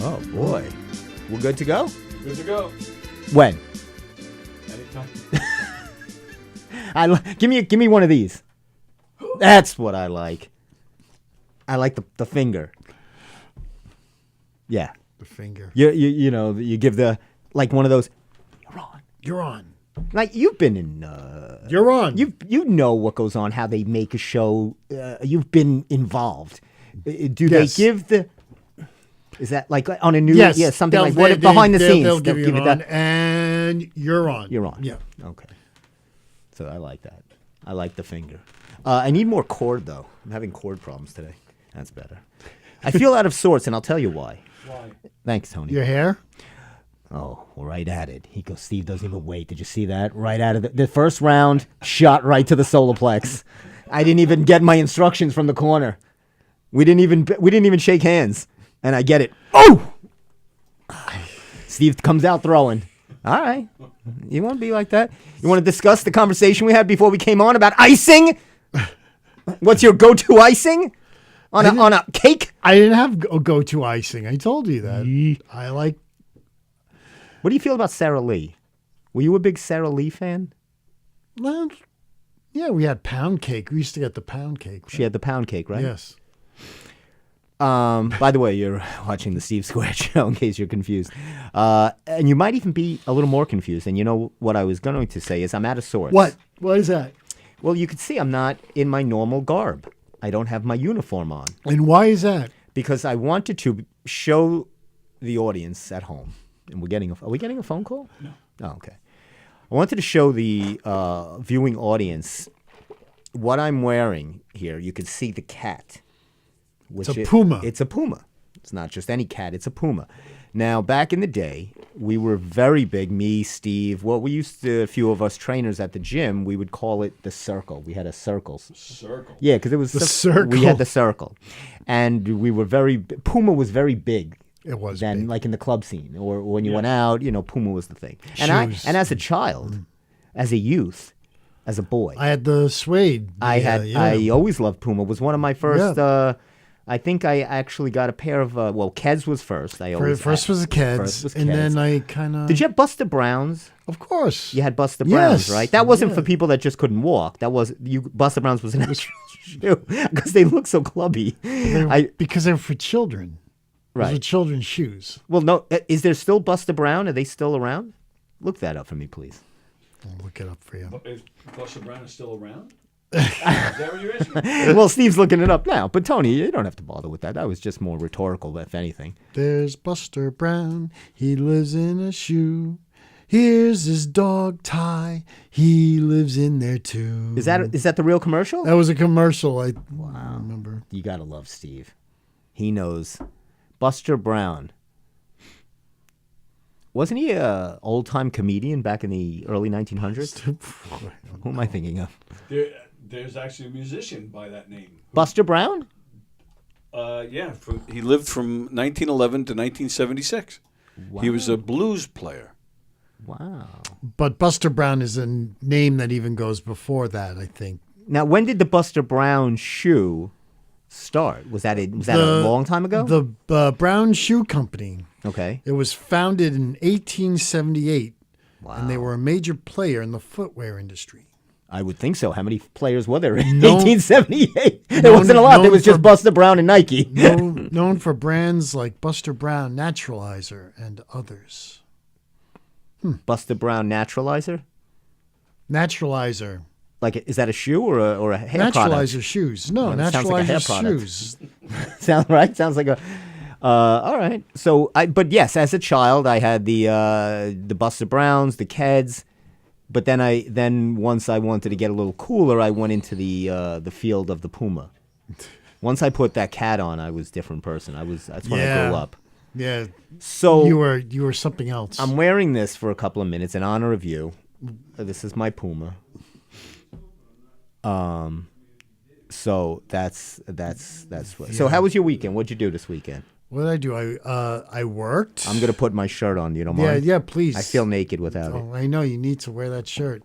Oh, boy. We're good to go? Good to go. When? Anytime. Give me one of these. That's what I like. I like the finger. Yeah. The finger. You know, you give the, like one of those, you're on. You're on. Like, you've been in... You're on. You know what goes on, how they make a show. You've been involved. Do they give the... Is that like on a new... Yes. Yeah, something like what behind the scenes. They'll give you it on, that. and you're on. You're on. Yeah. Okay. So I like that. I like the finger. I need more cord, though. I'm having cord problems today. That's better. I feel out of sorts, and I'll tell you why. Why? Thanks, Tony. Your hair? Oh, right at it. He goes, Steve doesn't even wait. Did you see that? Right out of the first round, shot right to the solar plex. I didn't even get my instructions from the corner. We didn't even shake hands. And I get it. Oh! Steve comes out throwing. All right. You want to be like that? You want to discuss the conversation we had before we came on about icing? What's your go-to icing? On a cake? I didn't have go-to icing. I told you that. I like... What do you feel about Sara Lee? Were you a big Sara Lee fan? Well, yeah, we had pound cake. We used to get the pound cake. Right? She had the pound cake, right? Yes. By the way, you're watching the Steve Square Show in case you're confused. And you might even be a little more confused. And you know what I was going to say is I'm out of sorts. What? What is that? Well, you can see I'm not in my normal garb. I don't have my uniform on. And why is that? Because I wanted to show the audience at home. And are we getting a phone call? No. Oh, okay. I wanted to show the viewing audience what I'm wearing here. You can see the cat. It's a puma. It's a puma. It's not just any cat. It's a puma. Now, back in the day, we were very big, me, Steve. Well, we used to, a few of us trainers at the gym, we would call it the circle. We had a circles. Circle. Yeah, because it was... The circle. We had the circle. And we were Puma was very big. It was then, big. like in the club scene, or when you went out, Puma was the thing. Shoes. And as a child, as a youth, as a boy, I had the suede. I always loved Puma. It was one of my first. Yeah. I think I actually got a pair of. Keds was first. First was the Keds, and then I kind of. Did you have Buster Browns? Of course. You had Buster Browns, Yes. right? That wasn't Yeah. for people that just couldn't walk. That was Buster Browns was an actual shoe because they look so clubby. Because they're for children. Those Right. are children's shoes. Well, no. Is there still Buster Brown? Are they still around? Look that up for me, please. I'll look it up for you. But is Buster Brown still around? Is that what you're asking? Well, Steve's looking it up now. But Tony, you don't have to bother with that. That was just more rhetorical, if anything. There's Buster Brown. He lives in a shoe. Here's his dog Ty. He lives in there too. Is that the real commercial? That was a commercial. I remember. You gotta love Steve. He knows. Buster Brown. Wasn't he a old-time comedian back in the early 1900s? Who am I thinking of? There's actually a musician by that name. Buster Brown? Yeah. He lived from 1911 to 1976. Wow. He was a blues player. Wow. But Buster Brown is a name that even goes before that, I think. Now, when did the Buster Brown shoe start? Was that a long time ago? The Brown Shoe Company. Okay. It was founded in 1878, Wow. and they were a major player in the footwear industry. I would think so. How many players were there in Known- 1878? There wasn't a lot. There was just Buster Brown and Nike. known for brands like Buster Brown Naturalizer and others. Buster Brown Naturalizer? Naturalizer. Like, is that a shoe or a hair Naturalizer shoes. No, Well, it sounds like a hair Naturalizer product. shoes. product? Sound right? Sounds like a... all right. So, but yes, as a child, I had the Buster Browns, the Keds, but then once I wanted to get a little cooler, I went into the field of the Puma. Once I put that cat on, I was a different person. That's when I grew up. Yeah. So You were something else. I'm wearing this for a couple of minutes in honor of you. This is my Puma. So that's what. So how was your weekend? What'd you do this weekend? What did I do? I worked. I'm gonna put my shirt on. You don't Yeah, mind? yeah, please. I feel naked without it. Oh, I know you need to wear that shirt.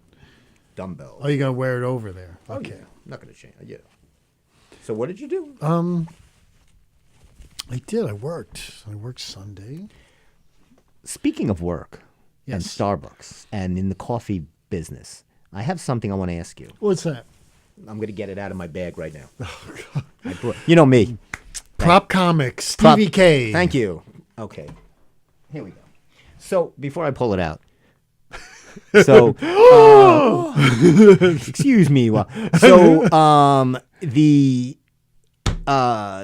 Dumbbells. Oh, you gotta wear it over there. Okay. I'm not gonna change. Yeah. So what did you do? I did. I worked Sunday. Speaking of work and Yes. Starbucks and in the coffee business, I have something I want to ask you. What's that? I'm going to get it out of my bag right now. You know me. Prop Comics, Prop- TVK. Thank you. Okay. Here we go. So, before I pull it out. So, excuse me. So,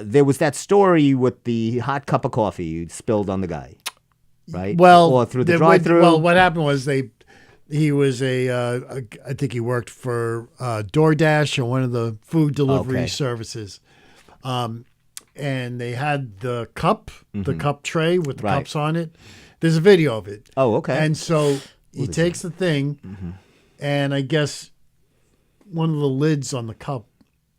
there was that story with the hot cup of coffee you spilled on the guy, right? Well, or through the they- drive-through. Well, what happened was he was I think he worked for DoorDash or one of the food delivery Okay. services. And they had the cup tray with the Right. cups on it. There's a video of it. Oh, okay. And so he takes the thing, and I guess one of the lids on the cup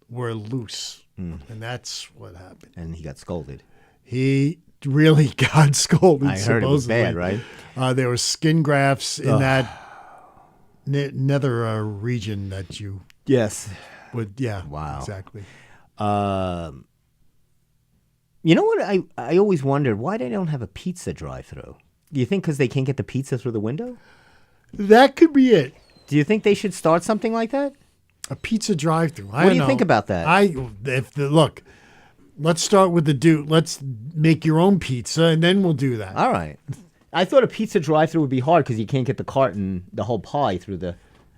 were loose. And that's what happened. And he got scolded. He really got scolded. I heard it was supposedly. bad, right? There were skin grafts in that nether region that you Yes. would. Yeah. Wow. Exactly. You know what? I always wondered why they don't have a pizza drive-through. Do you think because they can't get the pizza through the window? That could be it. Do you think they should start something like that? A pizza drive-through. What do you think about that? Look, let's start with the dude. Let's make your own pizza, and then we'll do that. All right. I thought a pizza drive-through would be hard because you can't get the carton, the whole pie through the.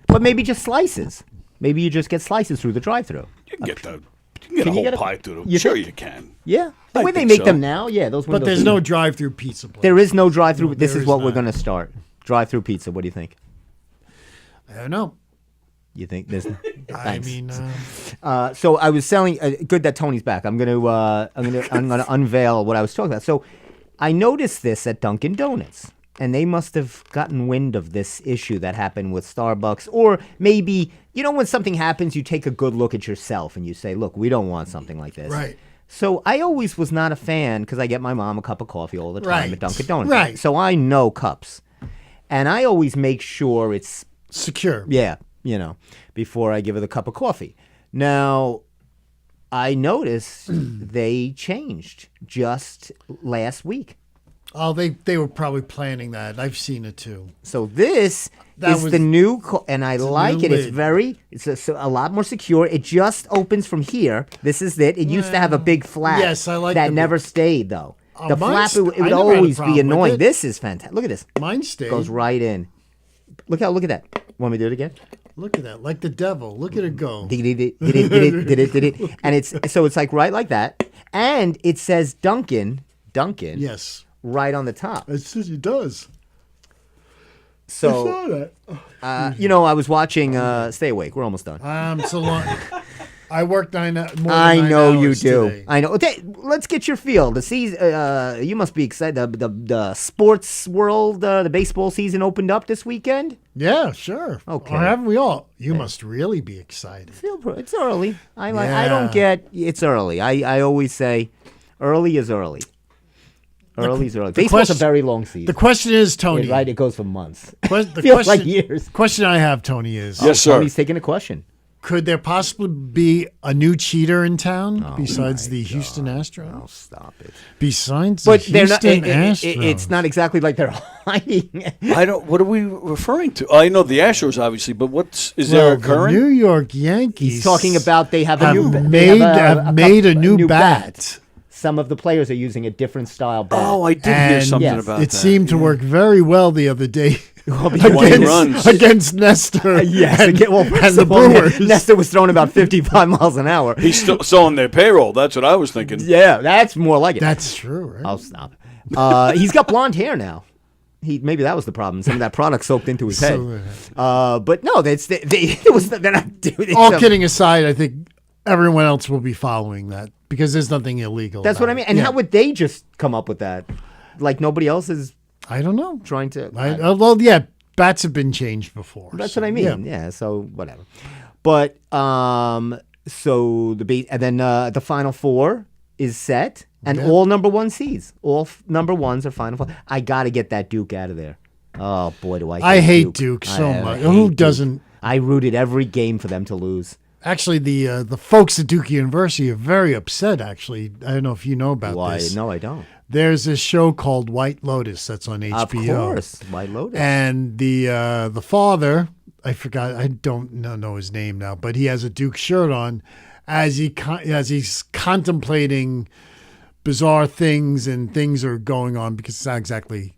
But maybe just slices. Maybe you just get slices through the drive-through. You can get a Can you whole get a- pie through them. you Sure, think- you can. Yeah. The I way they think make so. them now, yeah, those But windows. there's no drive-through pizza place. There is no drive-through. No, This there is is what we're not. going to start. Drive-through pizza. What do you think? I don't know. You think there's? I Thanks. mean, So I was selling. Good that Tony's back. I'm gonna unveil what I was talking about. So I noticed this at Dunkin' Donuts, and they must have gotten wind of this issue that happened with Starbucks, or maybe when something happens, you take a good look at yourself and you say, "Look, we don't want something like this." Right. So I always was not a fan because I get my mom a cup of coffee all the time Right. at Dunkin' Donuts. Right. So I know cups, and I always make sure it's secure. yeah, before I give her the cup of coffee. Now, I noticed they changed just last week. Oh, they were probably planning that. I've seen it too. So this That is was- the new, and I like new it. It's lid. very, a lot more secure. It just opens from here. This is it. It used to have a big flap. Yes, I like that. the- Never stayed though. The mine's- flap it I would never had a always problem be with annoying. it. This is fantastic. Look at this. Mine stayed. Goes right in. Look at that. Want me to do it again? Look at that, like the devil. Look at it go. Did it. And it's like right like that. And it says Dunkin'. Yes, Right on the top. it does. So, that. I was watching Stay Awake. We're almost done. So long. I worked more than I 9 know you hours do. today. I know. Okay, let's get your feel. The season. You must be excited. The sports world. The baseball season opened up this weekend. Yeah, sure. Okay. Or haven't we all? You must really be excited. It's early. I Yeah. don't get. It's early. I always say, early is early. Early is early. Baseball's a question- very long season. The question is, Tony. Right, it goes for months. The Feels like years. Question I have, Tony, is: Yes, sir. Tony's taking a question. could there possibly be a new cheater in town besides the Houston Astros? Oh, stop it. Besides But the they're not. Houston Astros, It's not exactly like they're hiding. I don't. What are we referring to? I know the Astros, obviously, but is there Well, a current? The New York Yankees. He's talking about they have a have new. they made have made a new bat. Some of the players are using a different style bat. Oh, I did hear And something yes, about It that. seemed to work very well the other day. 20 against, runs. against Nestor. Yes, and, well, and first the of all, Brewers. Nestor was throwing about 55 miles an hour. He's still on their payroll. That's what I was thinking. Yeah, that's more like it. That's true, right? I'll stop. He's got blonde hair now. Maybe that was the problem. Some of that product soaked into his head. But no, they're not doing it. All kidding aside, I think everyone else will be following that because there's nothing illegal. That's what about I mean. it. And Yeah. how would they just come up with that? Like nobody else is I don't know. trying to. Well, yeah, bats have been changed before. That's so, what I mean. yeah. Yeah. So whatever. But so and then the final four is set, and Yeah. all number one seeds, all number ones are final four. I got to get that Duke out of there. Oh boy, do I! I hate Duke so much. hate Who Duke. doesn't? I rooted every game for them to lose. Actually, the folks at Duke University are very upset. Actually, I don't know if you know about Why? this. No, I don't. There's this show called White Lotus that's on HBO. Of course, White Lotus. And the father, I forgot, I don't know his name now, but he has a Duke shirt on as he's contemplating bizarre things and things are going on because it's not exactly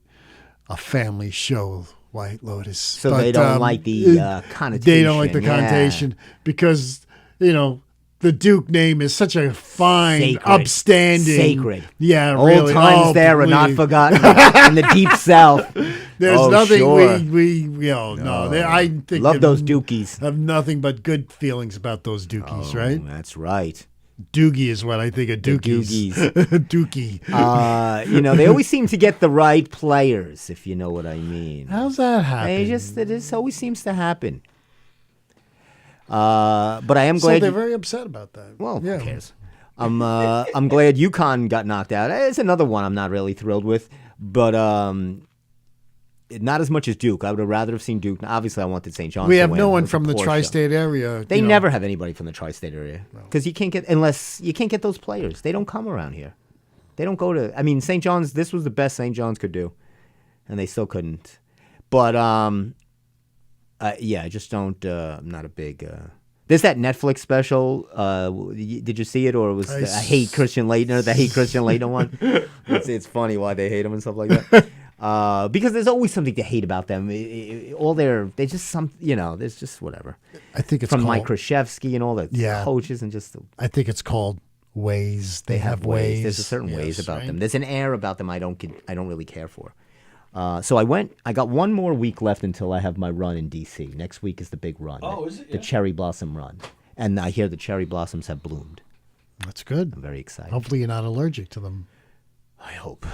a family show, White Lotus. So they don't like the connotation. They don't like the connotation because, the Duke name is such a fine, Sacred. upstanding. Sacred. Yeah, Old really. times there are not please. forgotten in the deep south. There's Oh, nothing sure. I think Love those Dukies. have nothing but good feelings about those Dukies, right? That's right. Doogie is what I think of Dukies. Dookie. They always seem to get the right players, if you know what I mean. How's that happen? It always seems to happen. But I am glad. So they're very upset about that. Well, who cares? I'm glad UConn got knocked out. It's another one I'm not really thrilled with, but not as much as Duke. I would have rather have seen Duke. Obviously, I wanted St. John's. We to have win. no It one was a from the poor show. tri-state area. They never have anybody from the tri-state area because you can't get those players. They don't come around here. They don't go to. I mean, St. John's. This was the best St. John's could do, and they still couldn't. But I just don't. I'm not a big. There's that Netflix special. Did you see it, or was I hate Christian Leitner? The hate Christian Leitner one. It's funny why they hate him and stuff like that. Because there's always something to hate about them. They're just some. There's just whatever. I think it's from called, Mike Krzyzewski and all the coaches and just. I think it's called ways. They have ways. There's a certain ways about them. There's an air about them I don't really care for. So I got one more week left until I have my run in D.C. Next week is the big run. Oh, is it? Yeah. The cherry blossom run. And I hear the cherry blossoms have bloomed. That's good. I'm very excited. Hopefully you're not allergic to them. I hope.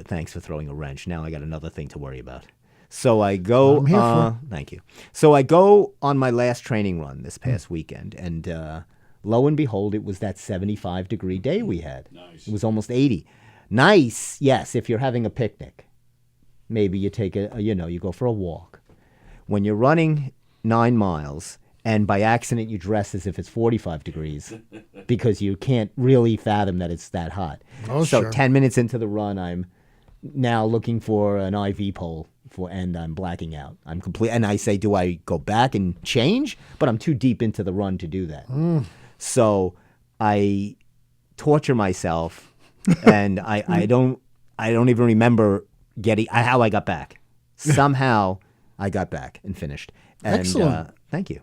Thanks for throwing a wrench. Now I got another thing to worry about. So I go. I'm here for. Thank you. So I go on my last training run this past weekend, and lo and behold, it was that 75-degree day we had. Nice. It was almost 80. Nice, yes, if you're having a picnic. Maybe you take you go for a walk. When you're running 9 miles and by accident you dress as if it's 45 degrees because you can't really fathom that it's that hot. Oh, so sure. 10 minutes into the run, I'm now looking for an IV pole and I'm blacking out. I'm complete. And I say, do I go back and change? But I'm too deep into the run to do that. So I torture myself and I don't even remember how I got back. Somehow I got back and finished. And, Excellent. Thank you.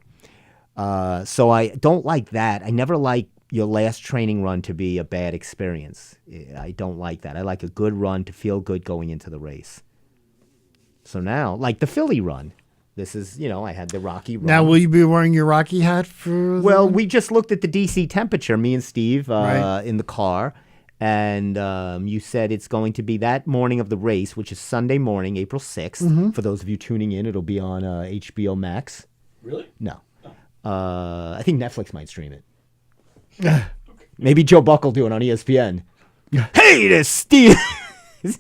So I don't like that. I never like your last training run to be a bad experience. I don't like that. I like a good run to feel good going into the race. So now, like the Philly run, this is, I had the Rocky run. Now, will you be wearing your Rocky hat for Well, we just looked at the DC temperature, me and Steve, Right. in the car. And you said it's going to be that morning of the race, which is Sunday morning, April 6th. For those of you tuning in, it'll be on HBO Max. Really? No. I think Netflix might stream it. Maybe Joe Buck will do it on ESPN. Hey, this Steve.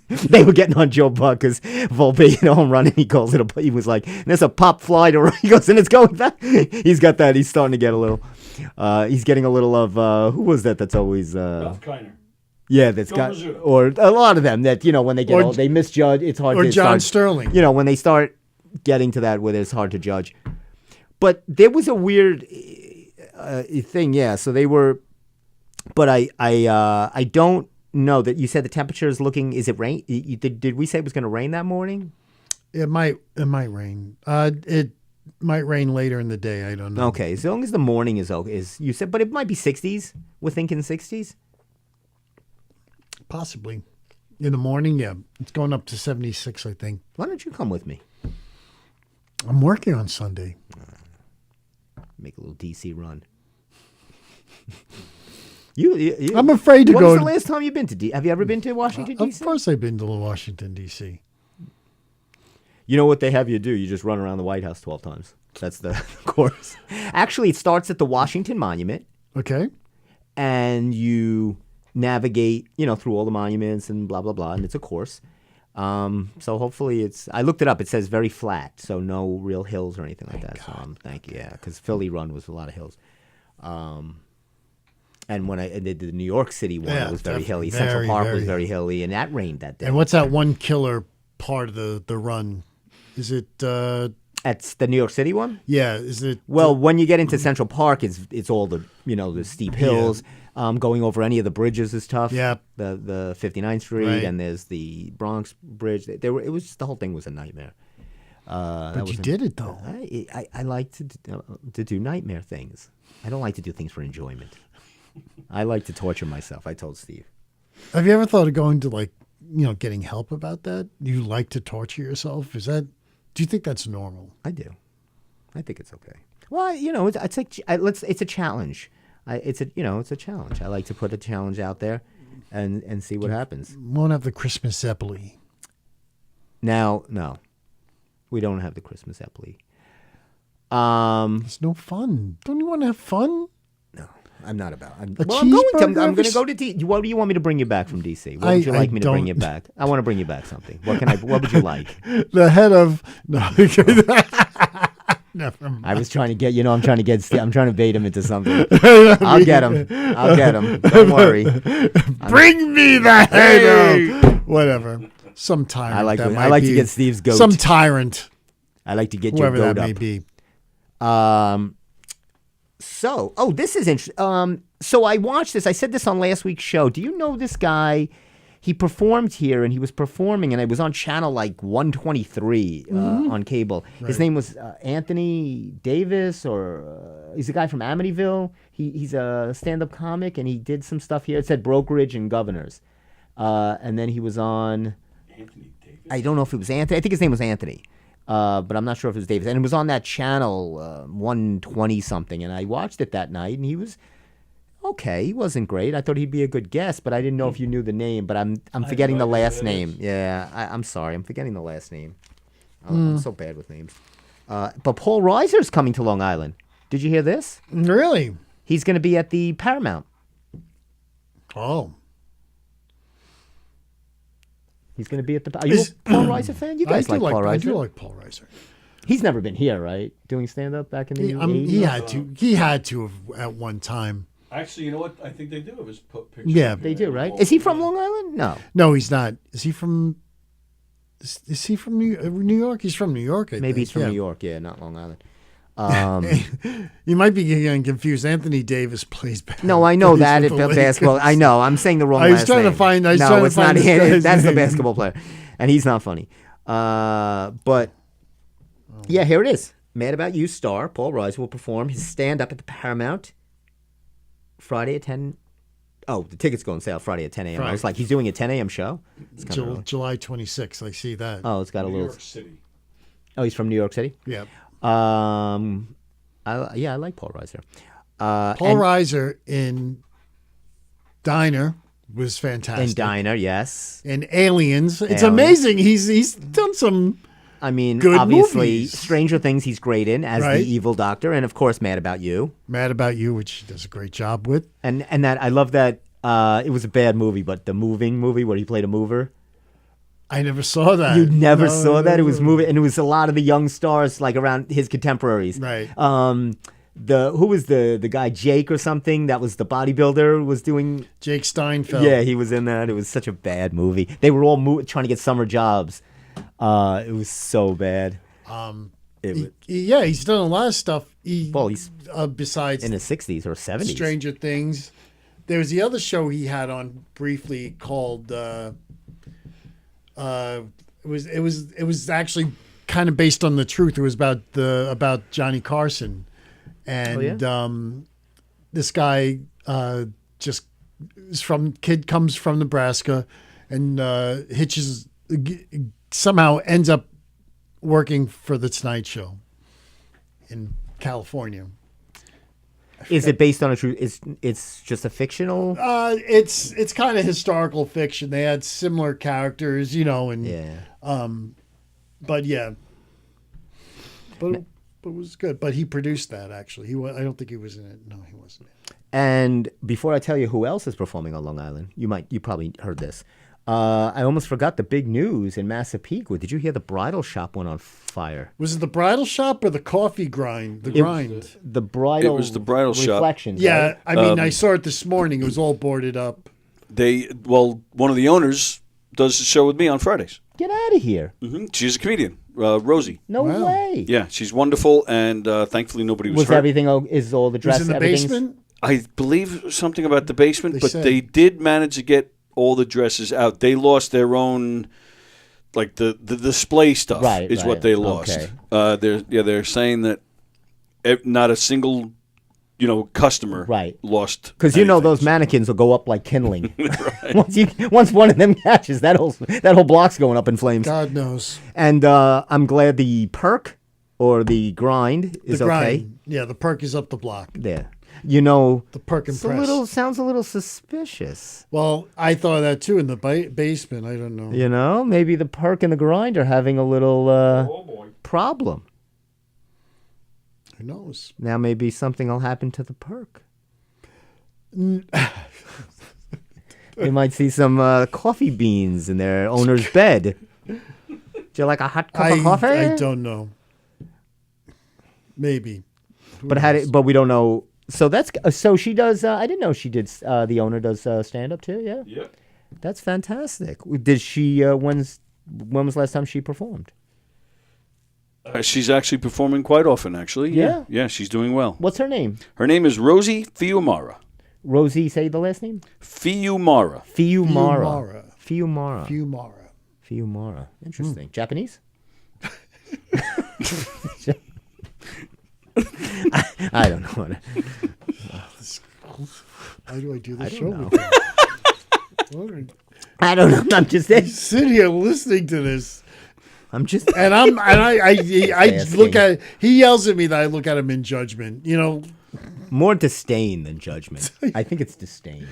They were getting on Joe Buck because Volpe home run, and he calls it he was like, there's a pop fly to he goes, and it's going back. He's got that. He's starting to get a little. He's getting a little of who was that? That's always. Ralph Kiner. Yeah, that's Joe got, Rizzuto. or a lot of them that, when they get Or- old, they misjudge. It's hard or to John start, Sterling. when they start getting to that where it's hard to judge. But there was a weird thing, yeah. So they were, but I don't know that you said the temperature is looking, is it rain? Did we say it was going to rain that morning? It might rain. It might rain later in the day. I don't know. Okay, as long as the morning is okay, you said, but it might be 60s. We're thinking 60s. Possibly. In the morning, yeah. It's going up to 76, I think. Why don't you come with me? I'm working on Sunday. Make a little DC run. You I'm afraid to When go. was the last time you've been to D? Have you ever been to Washington, Of D.C.? course, I've been to Washington, D.C. You know what they have you do? You just run around the White House 12 times. That's the course. Actually, it starts at the Washington Monument, Okay. and you navigate, through all the monuments and blah, blah, blah, and it's a course. So hopefully I looked it up. It says very flat, so no real hills or anything like that. So thank you, yeah, because Philly Run was a lot of hills. And when I did the New York City one, Yeah, it was very hilly. very, Central Park was very very hilly, and that rained that day. And what's that one killer part of the run? Is it? That's the New York City one? Yeah. Is it? Well, when you get into Central Park, it's all the the steep hills. Going over any of the bridges is tough. Yeah. The 59th Street Right. and there's the Bronx Bridge. It was the whole thing was a nightmare. But you did it though. I like to do nightmare things. I don't like to do things for enjoyment. I like to torture myself. I told Steve. Have you ever thought of going to getting help about that? You like to torture yourself? Do you think that's normal? I do. I think it's okay. Well, it's like it's a challenge. It's a challenge. I like to put a challenge out there, and see what happens. Won't have the Christmas Zeppeli. Now, no, we don't have the Christmas Epley. It's no fun. Don't you want to have fun? No, I'm not about. I'm cheeseburger going to every go to DC. What do you want me to bring you back from DC? What would you like me to bring you back? I want to bring you back something. What would you like? The head of no. Never mind. I was trying to get. I'm trying to get. I'm trying to bait him into something. I'll get him. Don't worry. Bring me the head of whatever. Some tyrant. I like. that I might like be. to get Steve's goat. Some tyrant. I like to get your Whoever goat that up. may be. This is interesting. So I watched this. I said this on last week's show. Do you know this guy? He performed here, and he was performing, and it was on channel like 123 on cable. His name was Anthony Davis, or he's a guy from Amityville. He's a stand-up comic, and he did some stuff here. It said Brokerage and Governors. And then he was on... Anthony Davis. I don't know if it was Anthony. I think his name was Anthony. But I'm not sure if it was Davis. And it was on that channel, 120-something. And I watched it that night, and he was okay. He wasn't great. I thought he'd be a good guest, but I didn't know if you knew the name. But I'm forgetting the last name. Yeah, I'm sorry. I'm forgetting the last name. I'm so bad with names. But Paul Reiser's coming to Long Island. Did you hear this? Really? He's going to be at the Paramount. Oh. He's going to be at the... Are you a Paul Reiser fan? You guys like Paul Reiser. I do like Paul Reiser. He's never been here, right? Doing stand-up back in the 80s? He had to have at one time. Actually, you know what? I think they do. It was put pictures. Yeah. They do, right? Is he from Long Island? No. No, he's not. Is he from... Is he from New York? He's from New York, I think. Maybe he's from yeah. New York. Yeah, not Long Island. You might be getting confused. Anthony Davis plays No, I know plays that with at the basketball. Lakers. I know. I'm saying the wrong I was last trying to name. find- I was no, trying to it's find not this him. guy's That's the name. basketball player, and he's not funny. But yeah, here it is. Mad About You star Paul Reiser will perform his stand-up at the Paramount Friday at 10. Oh, the tickets go on sale Friday at 10 a.m. I was like, he's doing a 10 a.m. show. It's kind of early. July 26th. I see that. Oh, it's got a New little. York City. Oh, he's from New York City. Yeah. I like Paul Reiser. Paul Reiser in Diner was fantastic. In Diner, yes. In Aliens. It's Aliens. amazing. He's done some... I mean, Good obviously, movies. Stranger Things he's great in as Right. the evil doctor, and of course, Mad About You. Mad About You, which he does a great job with. And that I love that it was a bad movie, but the Moving movie where he played a mover. I never saw that. You never No, saw that? It was no. moving, and it was a lot of the young stars like around his contemporaries. Right. Who was the guy Jake or something that was the bodybuilder was doing. Jake Steinfeld. Yeah, he was in that. It was such a bad movie. They were all trying to get summer jobs. It was so bad. He's done a lot of stuff. Well, he's Besides in his 60s or 70s. Stranger Things. There was the other show he had on briefly called it was actually kind of based on the truth. It was about Johnny Carson. And this guy just comes from Nebraska and somehow ends up working for the Tonight Show in California. Is it based on a true? It's just a fictional. It's kind of historical fiction. They had similar characters, and Yeah. but yeah, but it was good. But he produced that actually. I don't think he was in it. No, he wasn't. And before I tell you who else is performing on Long Island, you probably heard this. I almost forgot the big news in Massapequa. Did you hear the bridal shop went on fire? Was it the bridal shop or the coffee grind? The grind. The bridal. It was the bridal shop. Reflections. Yeah, right? I mean, I saw it this morning. It was all boarded up. One of the owners does the show with me on Fridays. Get out of here. She's a comedian, Rosie. No Wow. way. Yeah, she's wonderful, and thankfully nobody was Was hurt. everything? Is all the It dress? was in the everything's- basement. I believe something about the basement, They but said. they did manage to get all the dresses out. They lost their own, like the display stuff Right, is right. what they lost. Okay. They're saying that not a single, customer Right. lost. Because anything. those mannequins will go up like kindling. once one of them catches, that whole block's going up in flames. God knows. And I'm glad the perk or the grind is The okay. grind. Yeah, the perk is up the block. There. The perk and it's press. sounds a little suspicious. Well, I thought that too in the basement. I don't know. Maybe the perk and the grind are having a little Oh boy. problem. Who knows? Now maybe something will happen to the perk. You might see some coffee beans in their owner's bed. Do you like a hot cup of coffee? I don't know. Maybe. Who But knows? but we don't know. So so she does. I didn't know she did. The owner does stand up too. Yeah, Yep. that's fantastic. Did she? When was the last time she performed? She's actually performing quite often. Actually, Yeah? yeah, she's doing well. What's her name? Her name is Rosie Fiumara. Rosie. Say the last name. Fiumara. Fiumara. Fiumara. Fiumara. Fiumara. Fiumara. Interesting. Japanese. I don't know. Why do I do this I show don't with you? I don't know. I'm just. Sit here listening to this, I'm just. and I look Asking. at. He yells at me that I look at him in judgment. More disdain than judgment. I think it's disdain.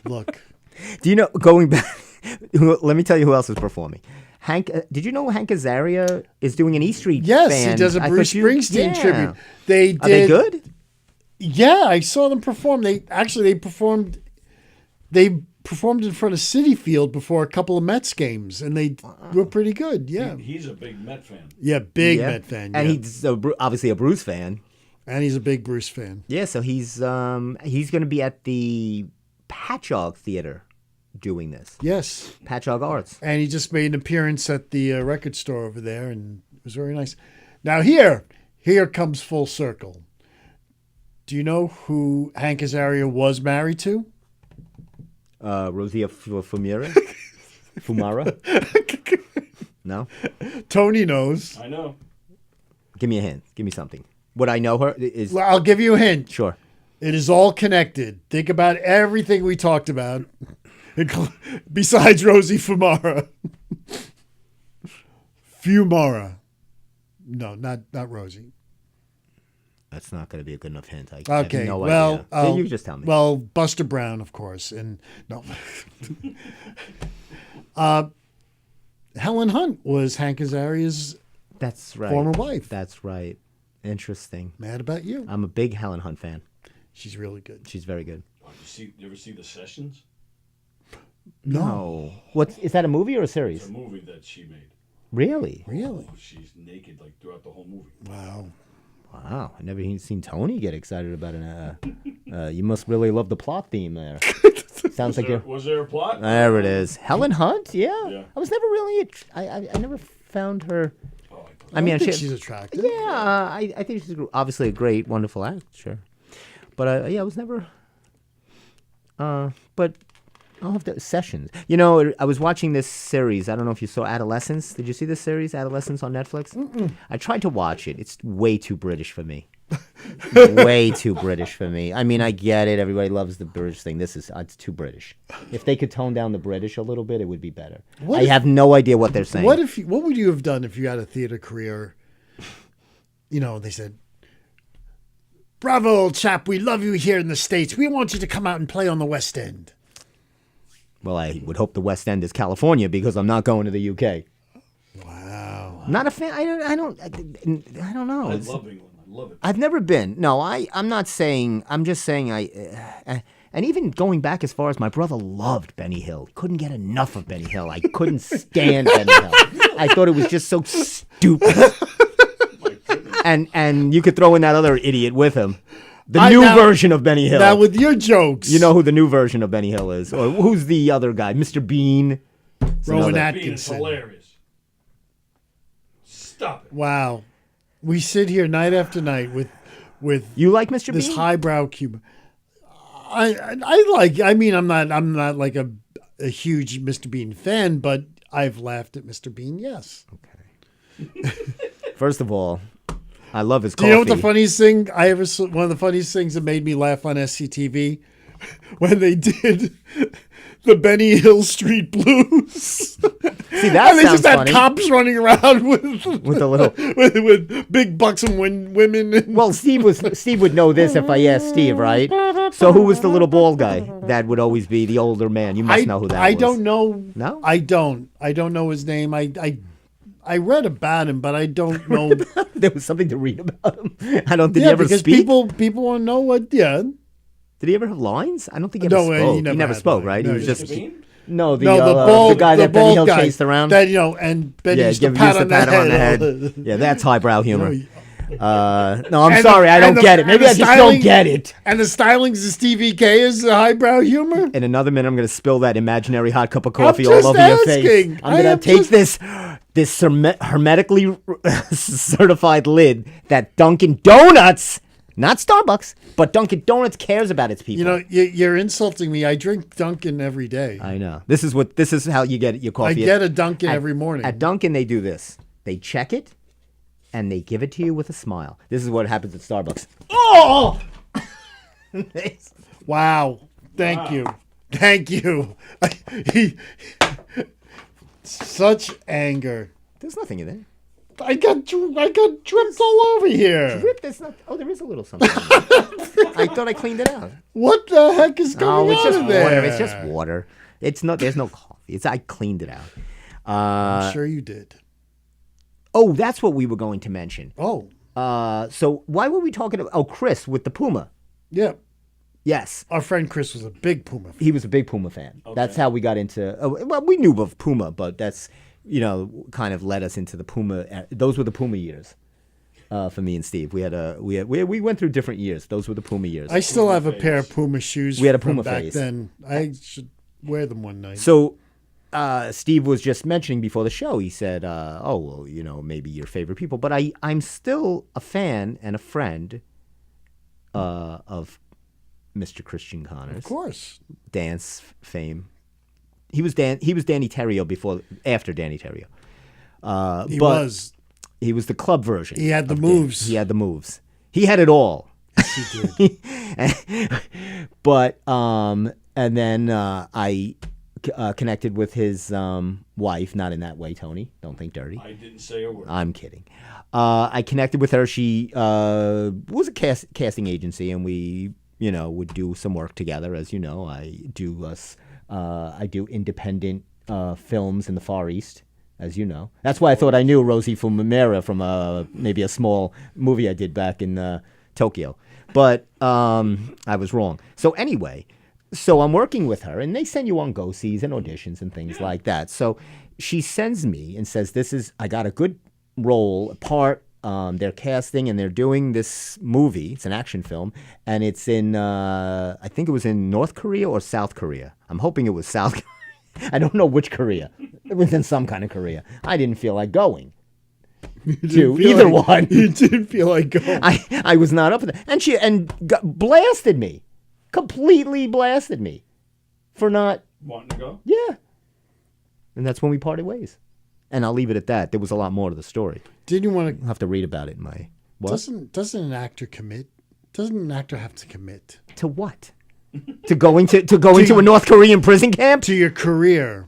Look. Do you know, going back, let me tell you who else is performing. Hank, did you know Hank Azaria is doing an E Street Yes, band? he does a I Bruce thought Springsteen yeah. tribute. They did. Are they good? Yeah, I saw them perform. They performed. They performed in front of Citi Field before a couple of Mets games, and they were pretty good. Yeah, He's a big Met fan. yeah, big Yeah. Met fan. And yeah. he's obviously a Bruce fan. and he's a big Bruce fan. Yeah, so he's going to be at the Patchogue Theater doing this. Yes, Patchogue Arts. and he just made an appearance at the record store over there, and it was very nice. Now here comes full circle. Do you know who Hank Azaria was married to? Rosia Fumira? Fumara? No? Tony knows. I know. Give me a hint. Give me something. Would I know her? Is Well, I'll give you a hint. Sure. It is all connected. Think about everything we talked about, besides Rosie Fumara. Fumara. No, not Rosie. That's not going to be a good enough hint. I have Okay. no well, idea. You just tell me. Well, Buster Brown, of course, and no. Helen Hunt was Hank Azaria's That's right. former wife. That's right. Interesting. Mad about you. I'm a big Helen Hunt fan. She's really good. She's very good. Oh, you ever see The Sessions? No. What is that, a movie or a It's series? a movie that she made. Really? Really? Oh, she's naked like throughout the whole movie. Wow. Wow. I never even seen Tony get excited about it. You must really love the plot theme there. Sounds like you're. Was there a plot? There it is. Helen Hunt? Yeah. Yeah. I was never really. I never found her. Oh, I mean, I think she, she's attractive. yeah. I think she's obviously a great, wonderful actor. But yeah, I was never. But I'll have to Sessions. You know, I was watching this series. I don't know if you saw Adolescence. Did you see this series, Adolescence, on Netflix? I tried to watch it. It's way too British for me. Way too British for me. I mean, I get it. Everybody loves the British thing. It's too British. If they could tone down the British a little bit, it would be better. I have no idea what they're saying. What would you have done if you had a theater career? You know, they said, "Bravo, old chap, we love you here in the States. We want you to come out and play on the West End." Well, I would hope the West End is California because I'm not going to the UK. Wow. I'm not a fan. I don't know. I It's- love England. I love it. I've never been. No, I'm not saying. I'm just saying. And And even going back as far as my brother loved Benny Hill. He couldn't get enough of Benny Hill. I couldn't stand Benny Hill. I thought it was just so stupid. And you could throw in that other idiot with him. The new version of Benny Hill. Now with your jokes. You know who the new version of Benny Hill is. Or who's the other guy? Mr. Bean. Rowan Being Atkinson. hilarious. Stop it. Wow. We sit here night after night with You like Mr. this Bean? highbrow Cuba. I mean, I'm not like a huge Mr. Bean fan, but I've laughed at Mr. Bean, yes. First of all, I love his Do coffee. you know what the funniest thing I ever saw? One of the funniest things that made me laugh on SCTV when they did the Benny Hill Street Blues. See, that and they sounds just had funny. cops running around with a little- with big buxom women. And, Well, Steve would know this if I asked Steve, right? So who was the little bald guy that would always be the older man? You must know who that was. I don't know. No? I don't know his name. I read about him, but I don't know. There was something to read about him. I don't. Did he Yeah, ever because speak? people want to know what. Yeah. Did he ever have lines? I don't think he ever No, spoke. he never had spoke, lines. right? No, he was he just Bean? no, the bald guy that Benny Hill chased around. That and Benny Yeah, used to give pat used to on pat him on the head. head. Yeah, that's highbrow humor. You No, I'm And sorry, I and don't get it. Maybe and I the just styling- don't get it. And the stylings of Stevie K is the highbrow humor. In another minute, I'm going to spill that imaginary hot cup of coffee all just over your face. asking. I'm I going am to take just- this hermetically certified lid that Dunkin' Donuts, not Starbucks, but Dunkin' Donuts cares about its people. You know, you're insulting me. I drink Dunkin' every day. I know. This is how you get your I coffee. get a Dunkin' At- every morning. At Dunkin', they do this. They check it, and they give it to you with a smile. This is what happens at Starbucks. Oh! Wow. Thank you. Thank you. Such anger. There's nothing in there. I got dripped all over here. Drip, there's not. Oh, there is a little something. I thought I cleaned it out. What the heck is going Oh, it's on just in there? water. It's just water. It's not. There's no coffee. I cleaned it out. I'm sure you did. Oh, that's what we were going to mention. Oh, So why were we talking about? Oh, Chris with the Puma. yeah. Yes, Our friend Chris was a big Puma fan. he was a big Puma fan. That's how we got into. Well, we knew of Puma, but that's kind of led us into the Puma. Those were the Puma years for me and Steve. We went through different years. Those were the Puma years. I still have a pair of Puma shoes. We had a from Puma back phase. then. I should wear them one night. So Steve was just mentioning before the show, he said, oh, well, maybe your favorite people. But I'm still a fan and a friend of Mr. Christian Connors. Of course. Dance fame. He was Danny Terrio after Danny Terrio. He but was. He was the club version. He had the of moves. Danny. He had the moves. He had it all. He did. But and then I connected with his wife, not in that way, Tony. Don't think dirty. I didn't say a word. I'm kidding. I connected with her. She was a casting agency, and we, would do some work together. As you know, I do independent films in the Far East. As you know, that's why I thought I knew Rosie Fumimera from maybe a small movie I did back in Tokyo, but I was wrong. So anyway, I'm working with her, and they send you on go-sees and auditions and things like that. So she sends me and says, I got a good role, part. They're casting and they're doing this movie. It's an action film, and it's in, I think it was in North Korea or South Korea. I'm hoping it was South Korea. I don't know which Korea. It was in some kind of Korea. I didn't feel like going to either one. You didn't feel like going. I was not up for that. And she blasted me. Completely blasted me for not. Wanting to go? Yeah. And that's when we parted ways. And I'll leave it at that. There was a lot more to the story. Didn't you want I'll have to read about it in my what? Doesn't an actor commit? Doesn't an actor have to commit To what? to go into a North Korean prison camp? to your career?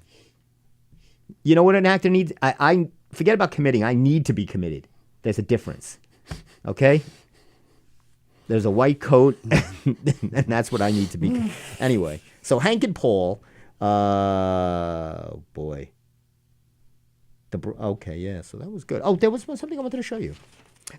You know what an actor needs? I forget about committing. I need to be committed. There's a difference. Okay? There's a white coat, and that's what I need to be. Anyway, so Hank and Paul, boy. Okay, yeah, so that was good. Oh, there was something I wanted to show you.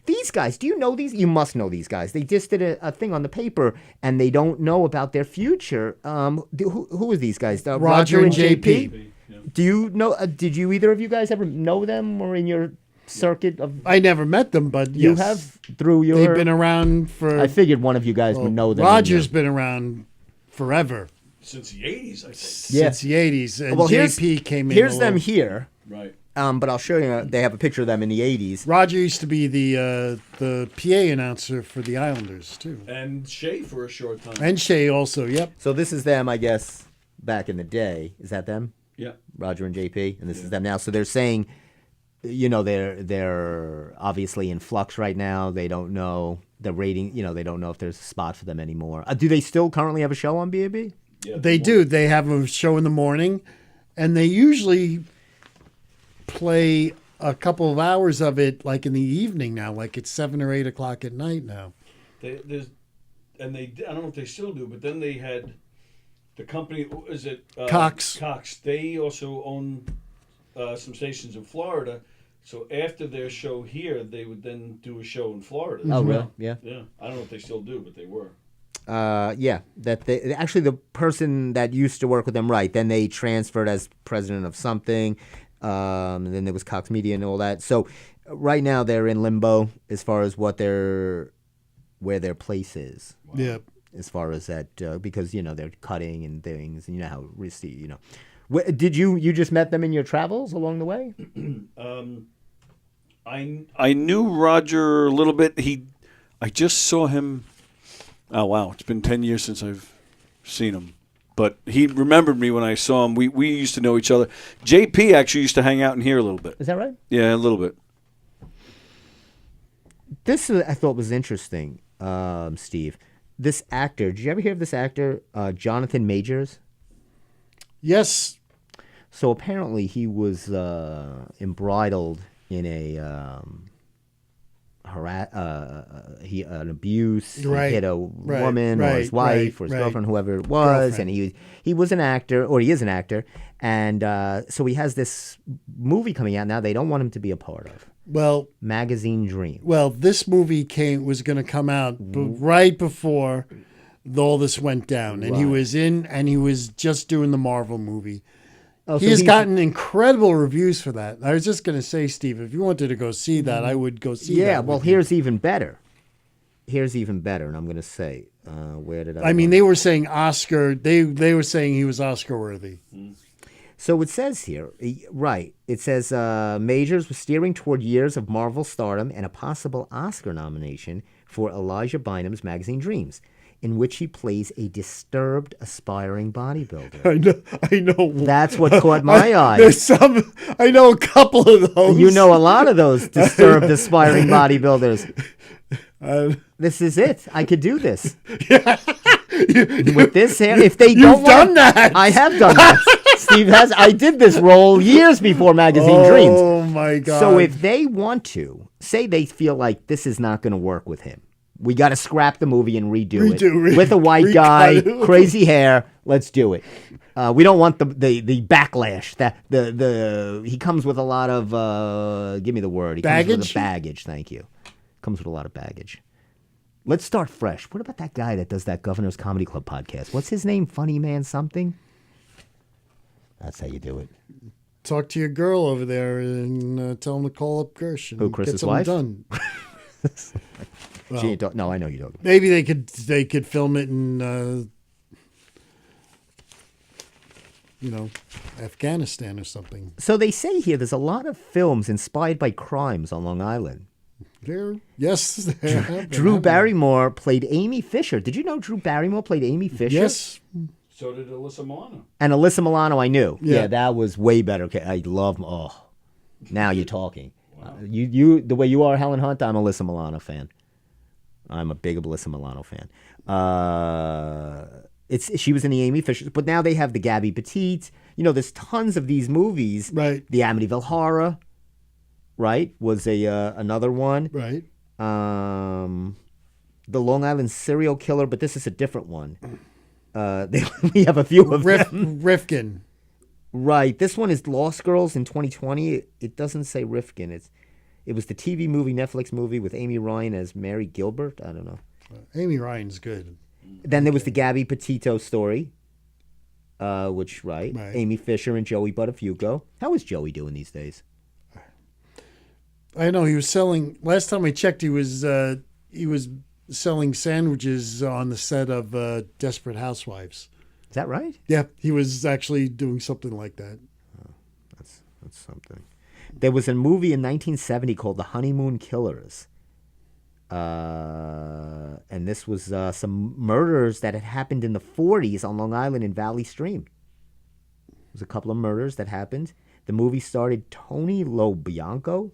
These guys, do you know these? You must know these guys. They just did a thing on the paper, and they don't know about their future. Who are these guys? Roger and JP. Yeah. Do you know? Did you either of you guys ever know them or in your circuit of? I never met them, but You yes. have through your. They've been around for. I figured one of you guys would know them. Roger's been around forever, Since the 80s, I think. Yeah. since the 80s, and Well, JP came in. Here's a them little- here. Right. But I'll show you. They have a picture of them in the '80s. Roger used to be the PA announcer for the Islanders too, And Shea for a short time. and Shea also. Yep. So this is them, I guess, back in the day. Is that them? Yeah. Roger and JP, and this is Yeah. them now. So they're saying, they're obviously in flux right now. They don't know the rating. They don't know if there's a spot for them anymore. Do they still currently have a show on BAB? Yeah, They do. They have a show in the morning, and they usually play a couple of hours of it, like in the evening now, like it's 7 or 8 o'clock at night now. I don't know if they still do, but then they had the company. Is it Cox. Cox. They also own some stations in Florida. So after their show here, they would then do a show in Florida. Oh, as really? well. Yeah. Yeah. I don't know if they still do, but they were. Yeah. That they actually the person that used to work with them, right? Then they transferred as president of something. And then there was Cox Media and all that. So right now they're in limbo as far as where their place is. Yeah. As far as that, because they're cutting and things, and how risky. Did you just met them in your travels along the way? I knew Roger a little bit. I just saw him. Oh wow, it's been 10 years since I've seen him. But he remembered me when I saw him. We used to know each other. JP actually used to hang out in here a little bit. Is that right? Yeah, a little bit. This I thought was interesting, Steve. This actor, did you ever hear of this actor, Jonathan Majors? Yes. So apparently he was embroiled in an abuse. Right, He hit a right, woman or his right, wife right, or his right. girlfriend, whoever it was, Girlfriend. and he was an actor, or he is an actor, and so he has this movie coming out now. They don't want him to be a part of Well, Magazine Dream. this movie was going to come out right before all this went down, and he Right. was just doing the Marvel movie. Oh, He so has he's- gotten incredible reviews for that. I was just going to say, Steve, if you wanted to go see that, I would go see that. Yeah, well, with you. here's even better. And I'm going to say, where did I? I mean, they were saying Oscar. They were saying he was Oscar worthy. So it says here, right? It says Majors was steering toward years of Marvel stardom and a possible Oscar nomination for Elijah Bynum's Magazine Dreams, in which he plays a disturbed, aspiring bodybuilder. I know. That's what caught my eye. There's I know a couple of those. You know a lot of those disturbed, aspiring bodybuilders. This is it. I could do this. With this hair, if they don't You've done want, that. I have done that. Steve has. I did this role years before Magazine Dreams. Oh my God! So if they want to, say they feel like this is not going to work with him, we got to scrap the movie and redo it with a white guy, recut it. crazy hair. Let's do it. We don't want the backlash. That the he comes with a lot of give me the word. He comes with Baggage? a baggage. Thank you. Comes with a lot of baggage. Let's start fresh. What about that guy that does that Governor's Comedy Club podcast? What's his name? Funny Man something? That's how you do it. talk to your girl over there and tell him to call up Gersh and Who, get Chris's something wife? done. Well, She ain't talk- no, I know you don't. maybe they could film it in Afghanistan or something. So they say here there's a lot of films inspired by crimes on Long Island. Yes, there have been, Drew haven't Barrymore played Amy Fisher. Did you know Drew Barrymore played Amy they? Fisher? Yes. So did Alyssa Milano. And Alyssa Milano, I knew. Yeah. Yeah, that was way better. Okay, I love. Oh, now you're talking. You the way you are, Helen Hunt. I'm a Alyssa Milano fan. I'm a big Alyssa Milano fan. She was in the Amy Fisher, but now they have the Gabby Petite. There's tons of these movies. Right. The Amityville Horror, right, was another one. Right. The Long Island Serial Killer, but this is a different one. We have a few of them. Rifkin. Right. This one is Lost Girls in 2020. It doesn't say Rifkin. It was the TV movie, Netflix movie with Amy Ryan as Mary Gilbert. I don't know. Amy Ryan's good. Then there was the Gabby Petito story, which Right. Amy Fisher and Joey Buttafuoco. How is Joey doing these days? I know he was selling. Last time I checked, he was selling sandwiches on the set of Desperate Housewives. Is that right? Yeah, he was actually doing something like that. That's something. There was a movie in 1970 called The Honeymoon Killers. And this was some murders that had happened in the 40s on Long Island in Valley Stream. There was a couple of murders that happened. The movie starred Tony LoBianco.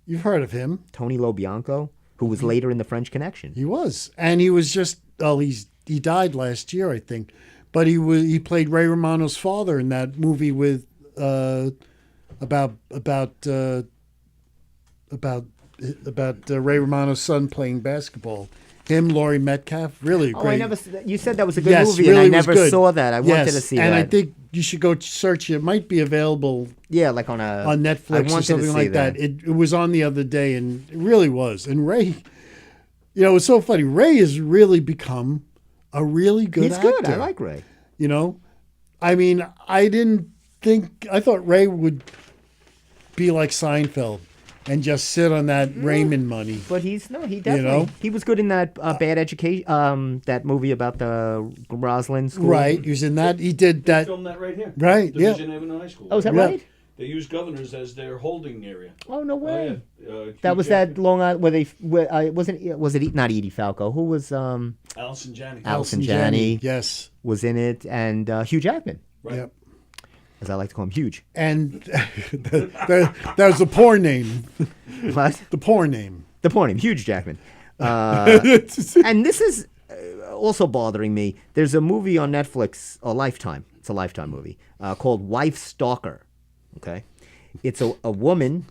You've heard of him. Tony LoBianco, who was later in The French Connection. He was, and he was just. Oh, he died last year, I think. But he played Ray Romano's father in that movie with about Ray Romano's son playing basketball. Him, Laurie Metcalf, really great. You said that was a good Yes, movie, really and I was never good. saw that. I wanted Yes, to see and that. I think you should go search it. It might be available yeah, like on Netflix or something like that. It, It was on the other day, and it really was. And Ray, it's so funny. Ray has really become a really good he's actor. good. I like Ray. I mean, I thought Ray would be like Seinfeld and just sit on that Raymond money. But he definitely he was good in that Bad Education, that movie about the Roslyn School. Right, he was in that. He did They that. filmed that right here. Right, yeah. Division Avenue High School. Oh, is that Yeah. right? They use Governors as their holding area. Oh, no way. Hugh That was Jackman, that Long Island was it not Edie Falco? Who was Allison Janney. Allison Janney Yes. was in it, and Hugh Jackman, Right. Yep. as I like to call him, Huge. And that was the porn name. What? The porn name. The point name, Huge Jackman. And this is also bothering me. There's a movie on Netflix, or Lifetime. It's a Lifetime movie called Wife Stalker. Okay, it's a woman.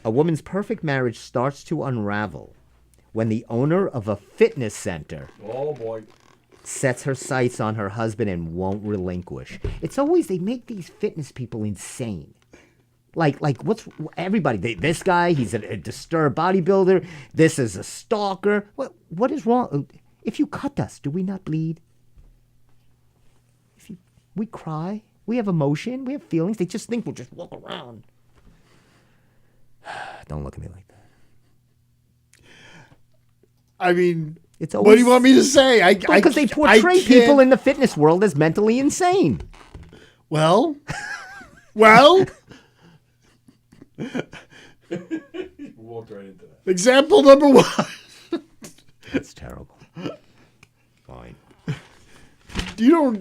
A woman's perfect marriage starts to unravel when the owner of a fitness center Oh boy. sets her sights on her husband and won't relinquish. It's always they make these fitness people insane. Like what's everybody? This guy, he's a disturbed bodybuilder. This is a stalker. What is wrong? If you cut us, do we not bleed? We cry. We have emotion. We have feelings. They just think we'll just walk around. Don't look at me like that. I mean, It's what do you want me to say? Because they portray can't- people in the fitness world as mentally insane. Well. Walked right into that. Example number one. That's terrible. Fine. You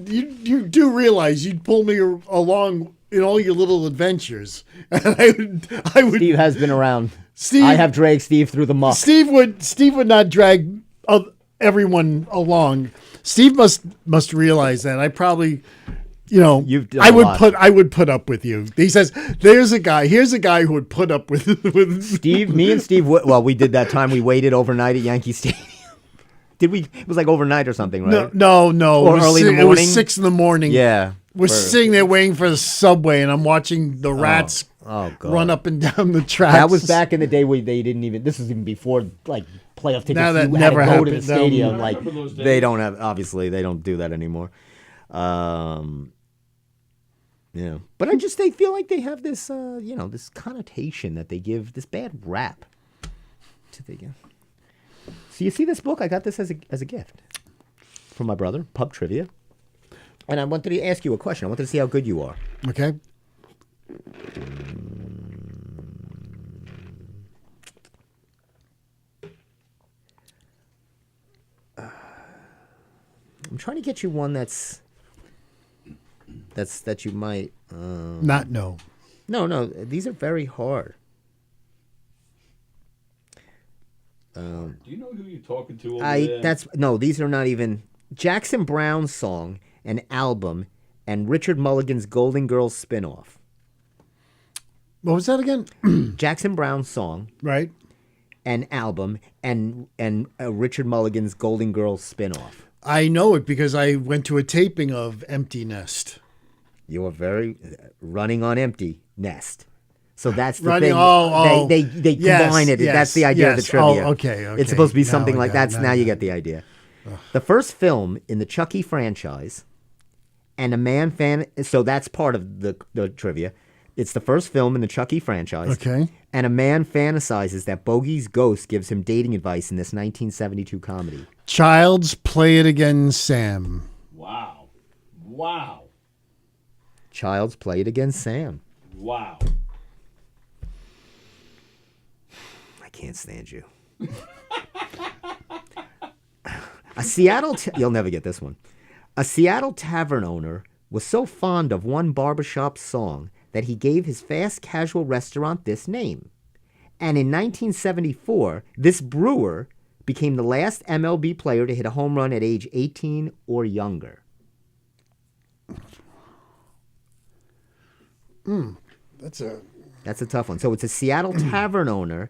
do realize you'd pull me along in all your little adventures, and I would. Steve has been around. Steve, I have dragged Steve through the muck. Steve would not drag everyone along. Steve must realize that. I probably, You've done a lot. I would put up with you. He says, here's a guy who would put up with Steve, me and Steve, we did that time we waited overnight at Yankee Stadium. Did we? It was like overnight or something, right? No. Or it was early in the It morning? was 6 a.m. Yeah. We're sitting there waiting for the subway, and I'm watching the rats Oh, God. run up and down the tracks. That was back in the day where they didn't even. This was even before playoff tickets. Now that you never had to go to the happened. stadium. I remember those days. They don't have. Obviously, they don't do that anymore. Yeah, but they feel like they have this, this connotation that they give this bad rap to the. So you see this book? I got this as a gift from my brother, Pub Trivia, and I wanted to ask you a question. I wanted to see how good you are. Okay. I'm trying to get you one that you might. Not no. No, these are very hard. Do you know who you're talking to over there? These are not even Jackson Browne's song, an album, and Richard Mulligan's Golden Girls spinoff. What was that again? Jackson Browne's song, Right. an album, and Richard Mulligan's Golden Girls spinoff. I know it because I went to a taping of Empty Nest. You are very running on empty nest. So that's the Running- thing. oh, They yes, combine it. yes, That's the idea of the yes. trivia. Oh, okay. It's supposed to be Now something I like got it. that. Now you I got get the idea. The first film in the Chucky franchise, and a man fan. So that's part of the trivia. It's the first film in the Chucky franchise. Okay. And a man fantasizes that Bogey's ghost gives him dating advice in this 1972 comedy. Child's Play It Again, Sam. Wow. Wow. Child's Play It Against Sam. Wow. I can't stand you. You'll never get this one. A Seattle tavern owner was so fond of one barbershop song that he gave his fast casual restaurant this name. And in 1974, this brewer became the last MLB player to hit a home run at age 18 or younger. That's a That's a tough one. So it's a Seattle tavern owner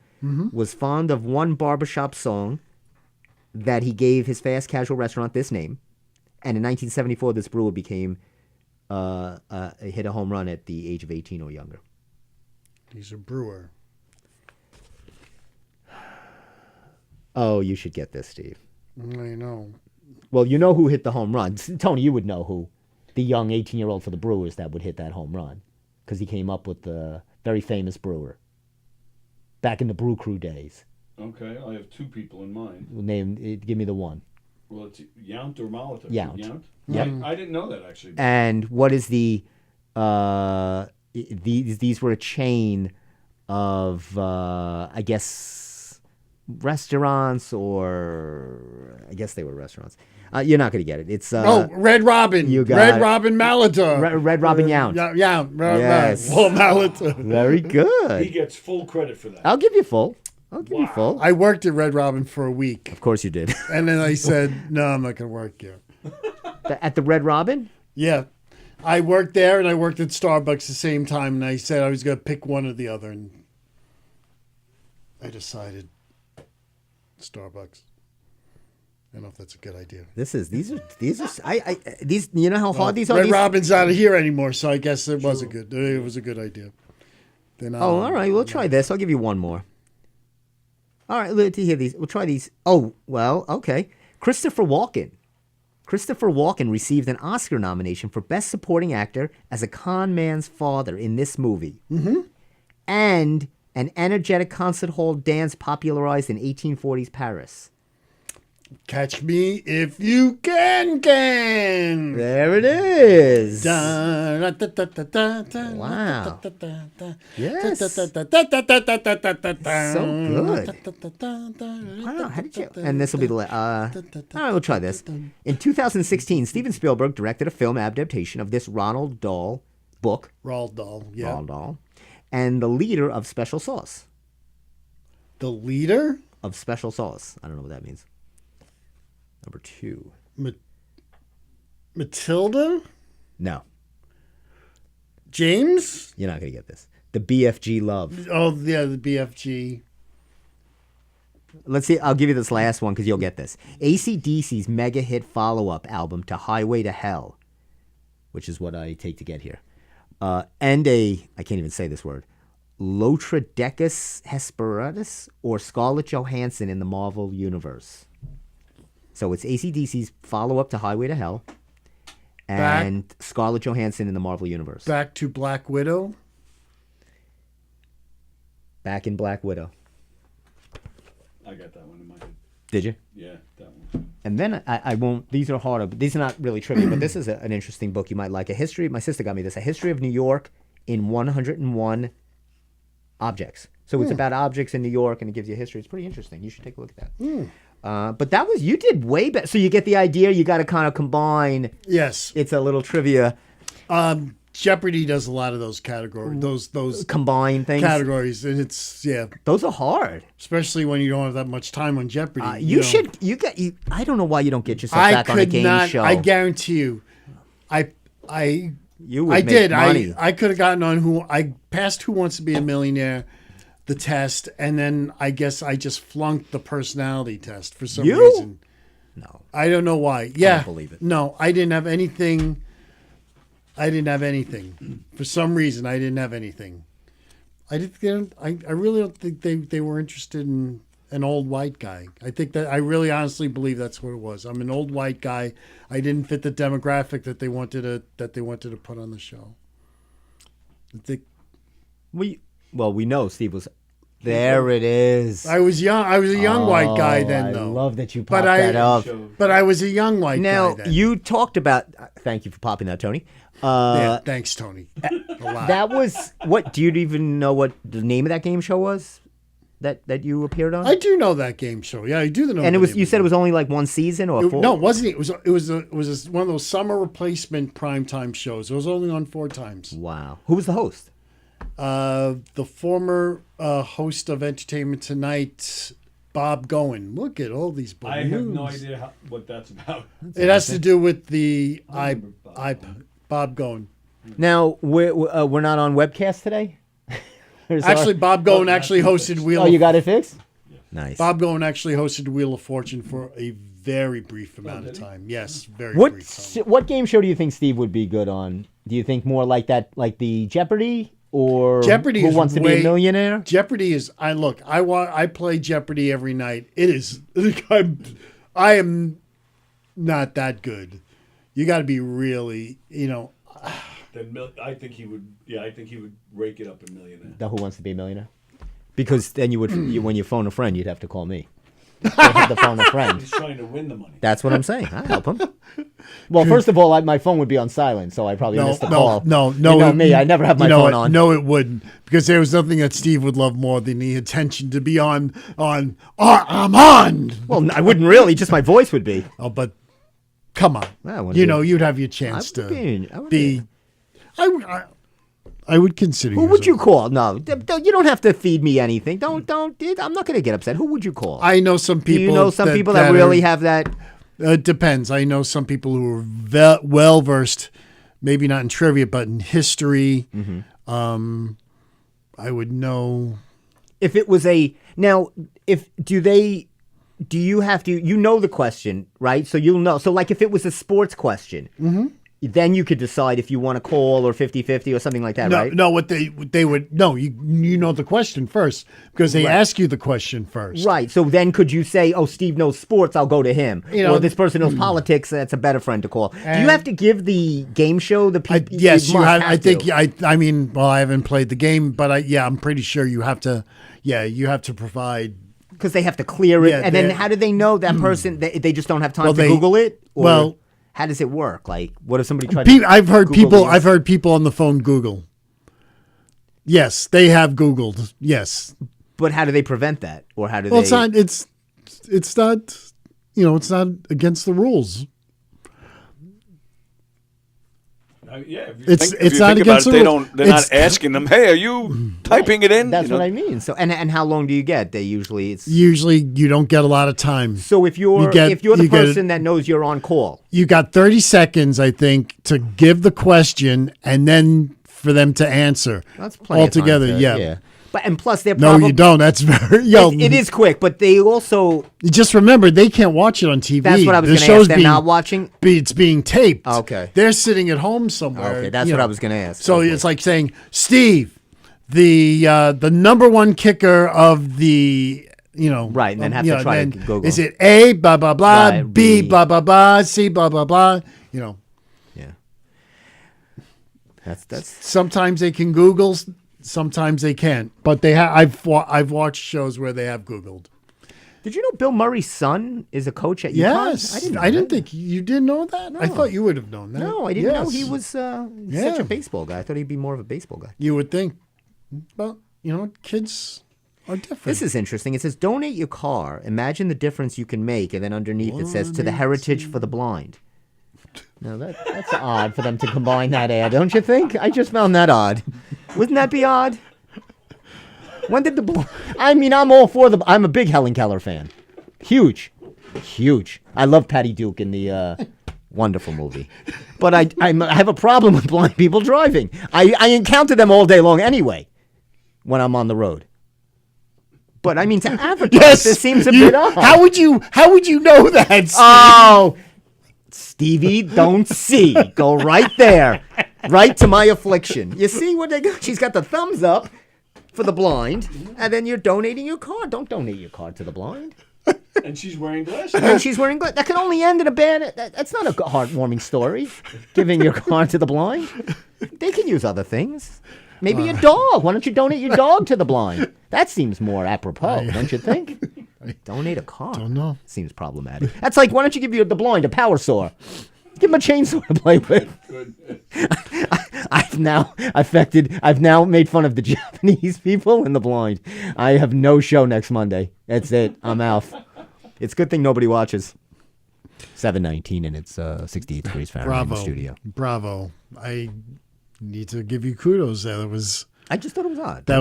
was fond of one barbershop song that he gave his fast casual restaurant this name. And in 1974, this brewer became hit a home run at the age of 18 or younger. he's a brewer. Oh, you should get this, Steve. I know. Well, you know who hit the home run. Tony, you would know who. The young 18-year-old for the Brewers that would hit that home run. Because he came up with the very famous brewer. Back in the Brew Crew days. Okay, I have two people in mind. Give me the one. Well, it's Yount or Molotov. Yount. Yount? Yep. I didn't know that, actually. And what is the these were a chain of I guess restaurants, or I guess they were restaurants. You're not going to get it. It's Red Robin. you got Red it. Robin Malata. Red Robin Yount. Yeah. Yes. Well, Malata. Very He good. gets full credit for that. I'll give you full. Full. I worked at Red Robin for a week, Of course you did. and then I said, "No, I'm not going to work here." At the Red Robin? Yeah, I worked there, and I worked at Starbucks the same time, and I said I was going to pick one or the other, and I decided Starbucks. I don't know if that's a good idea. These you know how hard these are? Red These- Robin's out of here anymore, so I guess it was a good idea. Then, Oh, all right. We'll try this. I'll give you one more. All right, let's hear these. We'll try these. Oh, well, okay. Christopher Walken. Christopher Walken received an Oscar nomination for Best Supporting Actor as a con man's father in this movie. Mm-hmm. And an energetic concert hall dance popularized in 1840s Paris. Catch me if you can. There it is. Wow. Wow. Yes. So So good. Wow, how did you? And this will be the last. All right, we'll try this. In 2016, Steven Spielberg directed a film adaptation of this Ronald Dahl book. Roald Dahl, yeah. Roald Dahl. And the leader of Special Sauce. The leader? Of Special Sauce. I don't know what that means. Number 2. Matilda? No, James? you're not going to get this. The BFG Love. Oh, yeah, the BFG. Let's see. I'll give you this last one because you'll get this. AC/DC's mega hit follow-up album to Highway to Hell, which is what I take to get here. And I can't even say this word, Lotradecus Hesperitus or Scarlett Johansson in the Marvel Universe. So it's AC/DC's follow-up to Highway to Hell and Scarlett Johansson in the Marvel Universe. Back to Black Widow. Back in Black Widow. I got that one in my head. Did you? Yeah, that one. And then I won't, these are harder, these are not really trivia, but this is an interesting book you might like. My sister got me this, A History of New York in 101 Objects. So it's about objects in New York, and it gives you a history. It's pretty interesting. You should take a look at that. But that was, you did way better. So you get the idea, you got to kind of combine. Yes. It's a little trivia. Jeopardy does a lot of those categories, those Combine things. categories, and it's, yeah, Those are hard. especially when you don't have that much time on Jeopardy. I don't know why you don't get yourself back on a game show. I guarantee you, I You would I make did. money. I could have gotten on I passed Who Wants to Be a Millionaire, the test, and then I guess I just flunked the personality test for some You? reason. No. I don't know why. Yeah. don't believe it. No, I didn't have anything. For some reason, I didn't have anything. I didn't. I really don't think they were interested in an old white guy. I think that I really honestly believe that's what it was. I'm an old white guy. I didn't fit the demographic that they wanted to put on the show. I think we know Steve was. There it is. I was young. I was a young white guy then, though. I love that you popped that up. But I was a young white now, guy then. you talked about. Thank you for popping that, Tony. Yeah, thanks, Tony. A lot. That was what? Do you even know what the name of that game show was? That you appeared on? I do know that game show. Yeah, I do know. And it was. You said it was only like one season or four? No, it wasn't. It was one of those summer replacement primetime shows. It was only on 4 times. Wow. Who was the host? The former host of Entertainment Tonight, Bob Goen. Look at all these balloons. I have no idea what that's about. It has to do with the Bob Bob Goen. Now we're not on webcast today. Actually, Bob Goen actually hosted Wheel. Oh, you got it fixed. Nice. Bob Goen actually hosted Wheel of Fortune for a very brief amount of time. Yes, very What brief time. what game show do you think Steve would be good on? Do you think more like that, like the Jeopardy, or Jeopardy Who is Wants to Be a way- Millionaire? Jeopardy is. I play Jeopardy every night. It is. I am not that good. You got to be really. Then I think he would. Yeah, I think he would rake it up a millionaire. The Who Wants to Be a Millionaire? Because then you would, when you phone a friend, you'd have to call me. You have to phone a friend. He's trying to win the money. That's what I'm saying. I help him. Well, first of all, my phone would be on silent, so I probably missed the call. No. You know me, I never have my phone on. No, it wouldn't, because there was nothing that Steve would love more than the attention to be on. I'm on. Well, I wouldn't really. Just my voice would be. Oh, but come on. I wouldn't be- You'd have your chance I would be- I would be. I would consider. Who would you yourself. call? No, you don't have to feed me anything. Don't. I'm not going to get upset. Who would you call? I know some people. Do you know some people that really have that? It depends. I know some people who are well versed, maybe not in trivia, but in history. Mm-hmm. I would know. If it was a now, do you have to? You know the question, right? So you'll know. So like if it was a sports question, then you could decide if you want to call or 50-50 or something like that, right? No, what they would no. You know the question first because they ask you the question first. Right. So then could you say, "Oh, Steve knows sports, I'll go to him," or "This person knows politics, that's a better friend to call." Do you have to give the game show the people? Yes, you have. I think. I mean, well, I haven't played the game, but I'm pretty sure you have to. Yeah, you have to provide. Because they have to clear it, Yeah, and then how do they know that person? They just don't have time to they- Google it. Or well, how does it work? Like, what if somebody tried? to I've heard Google I've heard people on the phone Google. Yes, they have Googled. Yes, But how do they prevent that, or how do well, they? it's not. It's not. It's not against the rules. Yeah, if you It's think- If you not think about against it, the they rules. don't. They're not asking them. Hey, are you typing it in? That's You know? what I mean. So, and how long do you get? They usually it's. Usually, you don't get a lot of time. So if you're You get- if you're the you get- person that knows you're on call, You got 30 seconds, I think, to give the question and then for them to answer. that's plenty altogether. of time to- Yeah. But and plus they're No, probably you don't. That's very. It is quick, but they also. Just remember, they can't watch it on TV. That's what I was The going to show's ask. They're being- not watching. It's being taped. Okay. They're sitting at home somewhere. Okay, that's what I was going to ask. So Okay. it's like saying, Steve, the number one kicker of the. Right, and then have to try to Google. Is it A, blah, blah, blah, Right, B, B. blah, blah, blah, C, blah, blah, blah. Yeah. That's. Sometimes they can Google, sometimes they can't. But they have. I've watched shows where they have Googled. Did you know Bill Murray's son is a coach at UConn? Yes, I didn't. Know I didn't that. think you didn't know that. I thought you would have known that. No, I didn't know Yes. he was such Yeah. a baseball guy. I thought he'd be more of a baseball guy. You would think. Well, kids are different. This is interesting. It says, donate your car. Imagine the difference you can make. And then underneath it says, to the Heritage for the Blind. Now, that's odd for them to combine that ad, don't you think? I just found that odd. Wouldn't that be odd? When did I'm all for I'm a big Helen Keller fan. Huge. I love Patty Duke in the wonderful movie. But I have a problem with blind people driving. I encounter them all day long anyway when I'm on the road. But I mean, to advertise, this seems a bit odd. How would you know that? Steve? Oh, Stevie, don't see. Go right there. Right to my affliction. You see what they got? She's got the thumbs up for the blind, and then you're donating your card. Don't donate your card to the blind. And she's wearing glasses. And she's wearing glasses. That can only end in a bad. That's not a heartwarming story. Giving your card to the blind. They can use other things. Maybe a dog. Why don't you donate your dog to the blind? That seems more apropos, don't you think? Donate a car. Don't know. Seems problematic. That's like, why don't you give the blind a power saw? Give him a chainsaw to play with. I've now made fun of the Japanese people and the blind. I have no show next Monday. That's it. I'm out. It's a good thing nobody watches. 7:19 and it's 68 degrees Fahrenheit in the studio. Bravo. I need to give you kudos. I just thought it was odd. That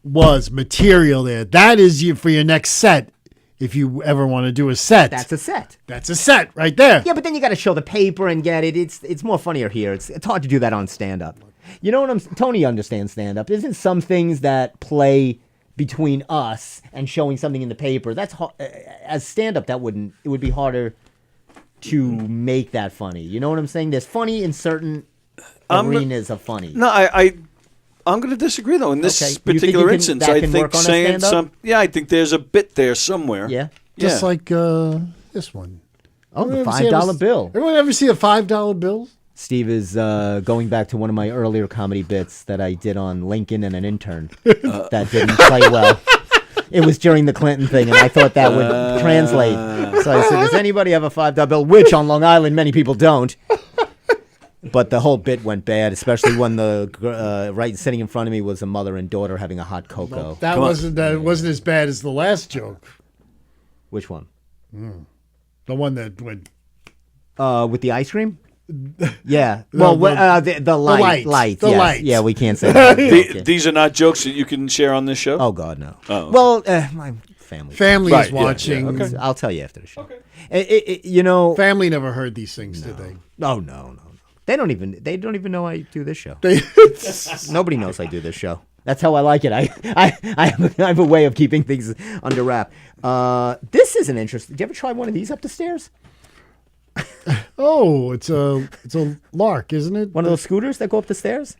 was material there. That is you for your next set. If you ever want to do a set. That's a set. That's a set right there. Yeah, but then you got to show the paper and get it. It's more funnier here. It's hard to do that on stand-up. You know what Tony understands stand-up. Isn't some things that play between us and showing something in the paper, that's as stand-up, it would be harder to make that funny. You know what I'm saying? There's funny in certain arenas of funny. No, I'm going to disagree though. In this particular instance, I think saying I think there's a bit there somewhere. Yeah. Just like this one. Oh, the $5 bill. Everyone ever see a $5 bill? Steve is going back to one of my earlier comedy bits that I did on Lincoln and an intern that didn't play well. It was during the Clinton thing, and I thought that would translate. So I said, does anybody have a $5 bill? Which on Long Island, many people don't. But the whole bit went bad, especially when the right sitting in front of me was a mother and daughter having a hot cocoa. That wasn't as bad as the last joke. Which one? The one that went with the ice cream. Yeah. Well, the lights. The yes. lights. Yeah, we can't say that. Okay. These are not jokes that you can share on this show? Oh God, no. Oh. Well, my family. Family Right, is yeah, watching. yeah, okay. I'll tell you after the show. Okay. Family never heard these things, did they? Oh no. They don't even know I do this show. Nobody knows I do this show. That's how I like it. I have a way of keeping things under wrap. This is an interesting. Did you ever try one of these up the stairs? Oh, it's a lark, isn't it? One of those scooters that go up the stairs?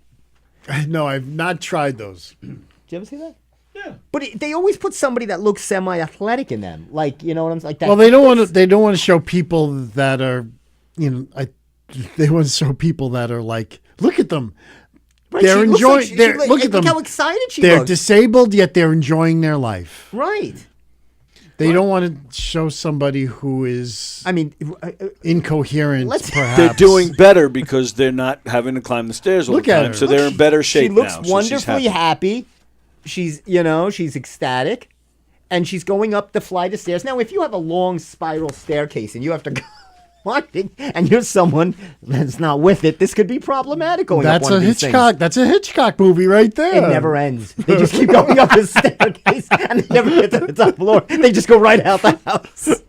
No, I've not tried those. Did you ever see that? Yeah. But they always put somebody that looks semi-athletic in them, like you know what I'm like. That Well, they don't want to. They don't want to show people that are, they want to show people that are like, look at them. Right, They're she looks enjoying. like They're look at them. Look how excited she They're looks. disabled, yet they're enjoying their life. Right. They don't want to show somebody who is I mean, incoherent. Let's- Perhaps They're doing better because they're not having to climb the stairs all Look the at time, her. so they're in better shape she looks now. So she's wonderfully happy. She's ecstatic, and she's going up the flight of stairs. Now, if you have a long spiral staircase and you have to go climbing, and you're someone that's not with it, this could be problematic going up That's one a of these Hitchcock. things. That's a Hitchcock movie right there. It never ends. They just keep going up the staircase, and they never get to the top floor. They just go right out the house.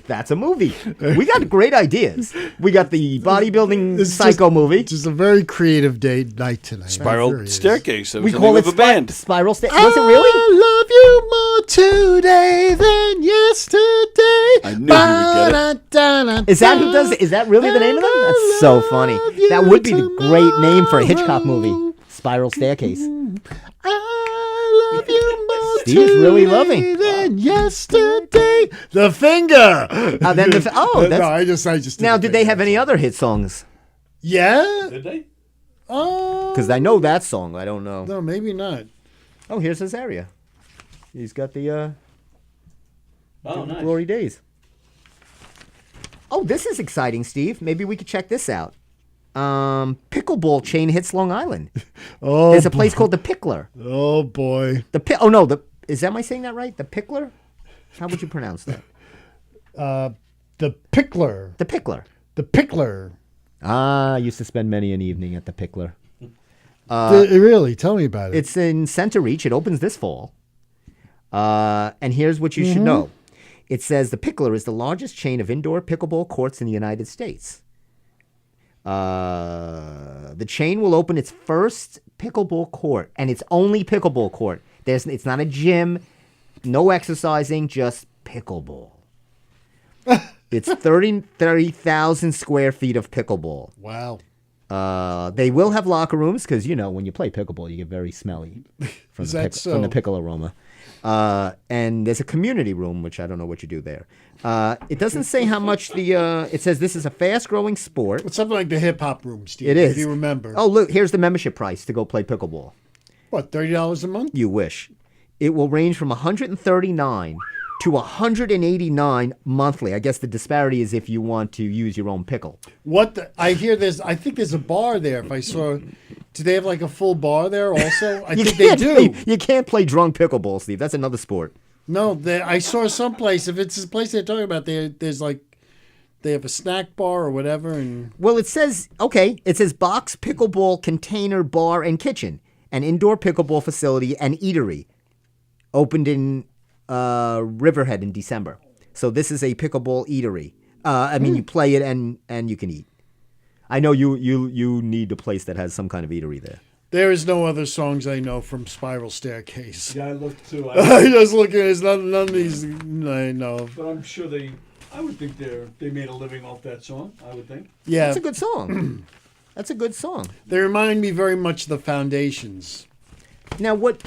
That's a movie. We got great ideas. We got the bodybuilding It's psycho movie. Just a very creative night tonight. It Spiral really is. staircase. That We was the call name it of a band. Spiral Staircase. Was it really? I love you more today than yesterday. I knew he would get Is that who does it? Is that really the name of them? That's so funny. That would be the great name for a Hitchcock movie. Spiral Staircase. I love you more Steve's really loving. than yesterday. The finger. Then that's no, I just did now. the Did they finger. have any other hit songs? Yeah. Did they? Because I know that song. I don't know. No, maybe not. Oh, here's his area. He's got the Oh, nice. Glory Days. Oh, this is exciting, Steve. Maybe we could check this out. Pickleball chain hits Long Island. Oh, There's a place called the Pickler. Oh boy. Is that am I saying that right? The Pickler? How would you pronounce that? The Pickler. The Pickler. The Pickler. I used to spend many an evening at the Pickler. Really? Tell me about it. It's in Center Reach. It opens this fall. And here's what you should know. It says the Pickler is the largest chain of indoor pickleball courts in the United States. The chain will open its first pickleball court, and it's only pickleball court. It's not a gym, no exercising, just pickleball. It's 30,000 square feet of pickleball. Wow. They will have locker rooms because when you play pickleball, you get very smelly from Is the that from the so? pickle aroma. And there's a community room, which I don't know what you do there. It doesn't say how much the. It says this is a fast-growing sport. It's something like the hip hop room, Steve. It is. If you remember. Oh, look, here's the membership price to go play pickleball. What, $30 a month? You wish. It will range from 139 to 189 monthly. I guess the disparity is if you want to use your own pickle. I think there's a bar there. If I saw, do they have like a full bar there also? I think they do. You can't play drunk pickleball, Steve. That's another sport. No, I saw someplace. If it's the place they're talking about, there's like they have a snack bar or whatever. And Well, it says box pickleball container bar and kitchen, an indoor pickleball facility and eatery, opened in Riverhead in December. So this is a pickleball eatery. You play it and you can eat. I know you need a place that has some kind of eatery there. there is no other songs I know from Spiral Staircase. Yeah, I looked too. I just look at it. There's none of these I know. But I'm sure I would think they made a living off that song. I would think. Yeah, That's a good song. That's a good song. they remind me very much of the Foundations. Now, what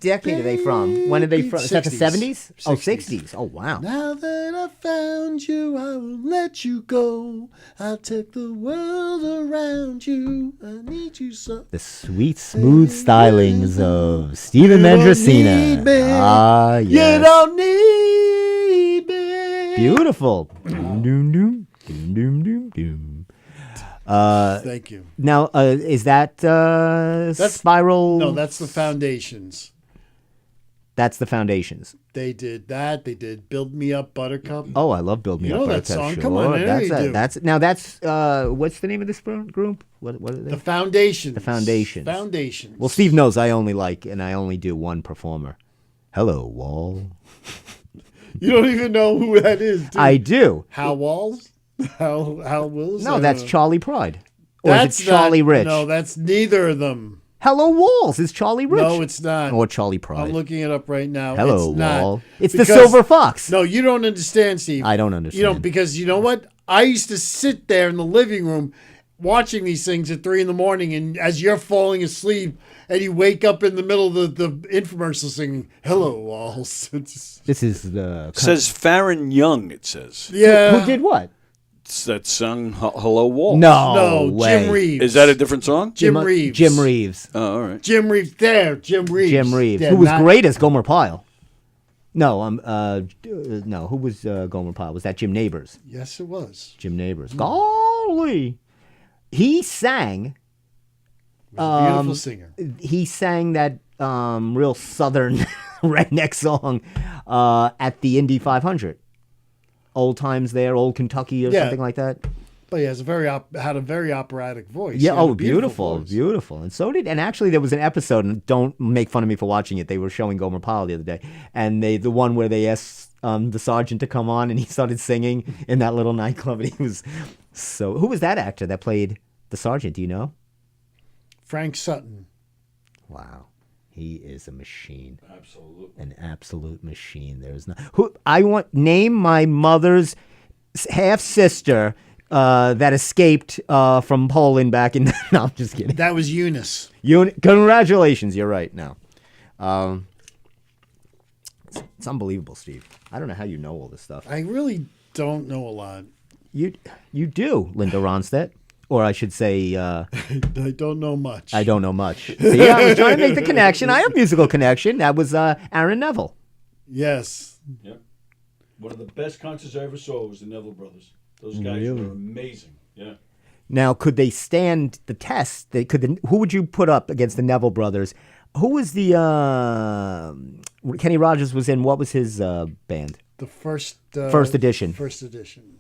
decade are they from? When are they from? Is that the 60s. 70s? Oh, 60s. Oh, wow. Now that I found you, I will let you go. I'll take the world around you. I need you so. The sweet, smooth stylings of Stephen You don't Mendricina. need me. Ah, yes. You don't need me. Beautiful. Doom, doom, doom, doom, doom, doom, doom. Thank you. Now, is that Spiral? No, that's the Foundations. That's the Foundations. They did that. They did Build Me Up, Buttercup. Oh, I love Build Me You Up. know that Buttercup, song. Sure. Come on, I know you do. That's what's the name of this group? What are they? The Foundations. The Foundations. Foundations. Well, Steve knows I only do one performer. Hello, Wall. You don't even know who that is, do you? I do. Hal Walls? Hal Wills? No, that's Charlie Pride. Or That's is it Charlie not- Rich? No, that's neither of them. Hello, Walls. Is Charlie Rich? No, it's not. Or Charlie Pride. I'm looking it up right now. Hello, it's not. Wall. It's Because- the Silver Fox. No, you don't understand, Steve. I don't understand. You don't, because you know what? I used to sit there in the living room watching these things at 3 a.m, and as you're falling asleep, and you wake up in the middle of the infomercial singing, "Hello, Walls." This is the. It says Farron Young, it says. Yeah. Who did what? It's that song, Hello Wall. No, No, way. Jim Reeves. Is that a different song? Jim Reeves. Jim Reeves. Oh, all right. Jim Reeves. There, Jim Reeves. Jim Reeves, Yeah, who was not- great as Gomer Pyle. No, no, who was Gomer Pyle? Was that Jim Neighbors? Yes, it was. Jim Neighbors. Golly, he sang. Beautiful singer. He sang that real southern redneck song at the Indy 500. Old times there, old Kentucky or Yeah. something like that. But he has had a very operatic voice. Yeah. He had Oh, a beautiful, voice. beautiful. And actually there was an episode, and don't make fun of me for watching it. They were showing Gomer Pyle the other day, and the one where they asked the sergeant to come on, and he started singing in that little nightclub, and he was so. Who was that actor that played the sergeant? Do you know? Frank Sutton. Wow, he is a machine. Absolutely. An absolute machine. There's not. Name my mother's half sister. That escaped from Poland back in. No, I'm just kidding. That was Eunice. Congratulations, you're right. Now, it's unbelievable, Steve. I don't know how you know all this stuff. I really don't know a lot. You do, Linda Ronstadt, or I should say, I don't know much. I don't know much. See, I was trying to make the connection. I have musical connection. That was Aaron Neville. Yes. Yep. One of the best concerts I ever saw was the Neville Brothers. Those guys Really? were amazing. Yeah. Now, could they stand the test? Who would you put up against the Neville brothers? Who was the Kenny Rogers was in? What was his band? The first Edition. First edition.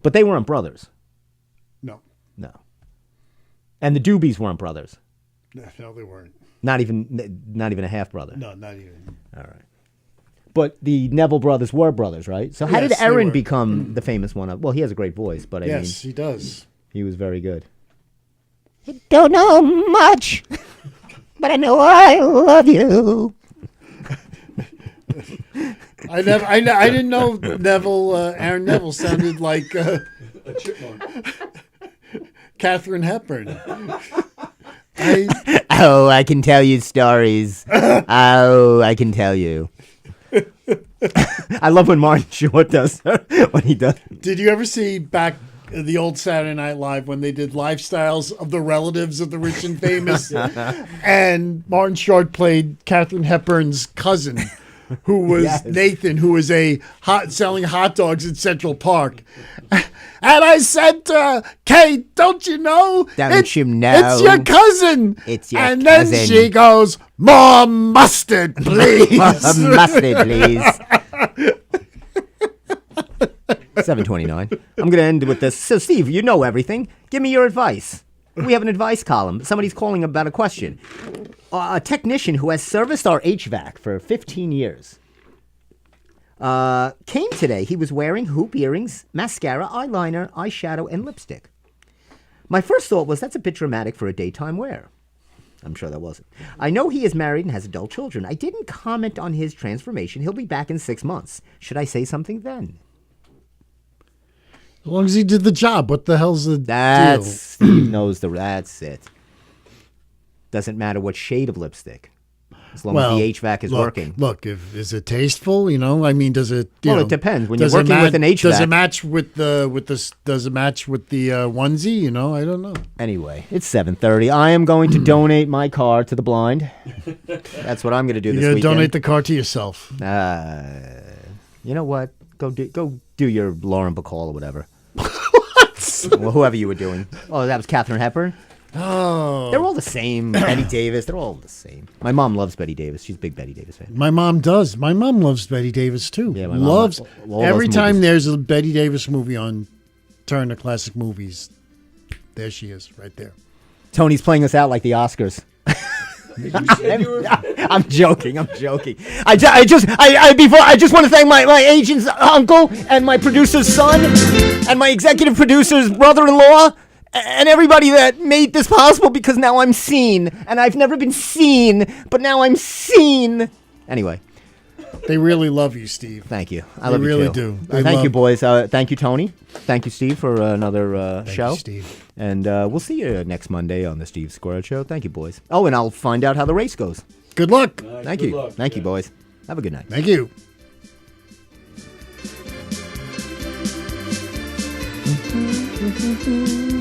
But they weren't brothers. No. No. And the Doobies weren't brothers. No, they weren't. Not even a half brother. No, not even. All right. But the Neville brothers were brothers, right? So how Yes, did they Aaron were. become the famous one? Well, he has a great voice, but I mean, Yes, he does. he was very good. Don't know much, but I know I love you. I didn't know Neville. Aaron Neville sounded like A chipmunk. Katharine Hepburn. Oh, I can tell you stories. Oh, I can tell you. I love when Martin Short does when he does. Did you ever see back the old Saturday Night Live when they did lifestyles of the relatives of the rich and famous? And Martin Short played Katharine Hepburn's cousin, who was Yes. Nathan, who was selling hot dogs in Central Park. And I said to her, Kate, don't you know? Don't you know? It's your cousin. It's your and cousin. then she goes, more mustard, please. Mustard, please. 7:29. I'm going to end with this. So, Steve, you know everything. Give me your advice. We have an advice column. Somebody's calling about a question. A technician who has serviced our HVAC for 15 years came today. He was wearing hoop earrings, mascara, eyeliner, eyeshadow, and lipstick. My first thought was that's a bit dramatic for a daytime wear. I'm sure that wasn't. I know he is married and has adult children. I didn't comment on his transformation. He'll be back in 6 months. Should I say something then? As long as he did the job, what the hell's the That's deal? Steve knows that's it. Doesn't matter what shade of lipstick, as long as the HVAC is working. Look, is it tasteful? You know, I mean, does it? Well, know, it depends. When you're does it working with an HVAC, does it match with the Does it match with the onesie? You know, I don't know. Anyway, it's 7:30. I am going to donate my car to the blind. That's what I'm going to do this You're weekend. gonna donate the car to yourself. You know what? Go do your Lauren Bacall or whatever. What? Well, whoever you were doing. Oh, that was Katharine Hepburn. Oh, They're all the same. Betty Davis. They're all the same. My mom loves Betty Davis. She's a big Betty Davis fan. my mom does. My mom loves Betty Davis too. Yeah, my mom loves loves all every those time movies. there's a Betty Davis movie on Turner Classic Movies. There she is, right there. Tony's playing us out like the Oscars. I'm joking. I just want to thank my agent's uncle and my producer's son and my executive producer's brother-in-law and everybody that made this possible, because now I'm seen, and I've never been seen, but now I'm seen. Anyway, They really love you, Steve. thank you. I They love you really too. do. They Thank you, love- boys. Thank you, Tony. Thank you, Steve, for another Thank show. you, Steve. And we'll see you next Monday on the Steve Squared Show. Thank you, boys. Oh, and I'll find out how the race goes. Good luck. Thank Good you. luck, Thank you, yeah. boys. Have a good night. Thank you. Mm-hmm.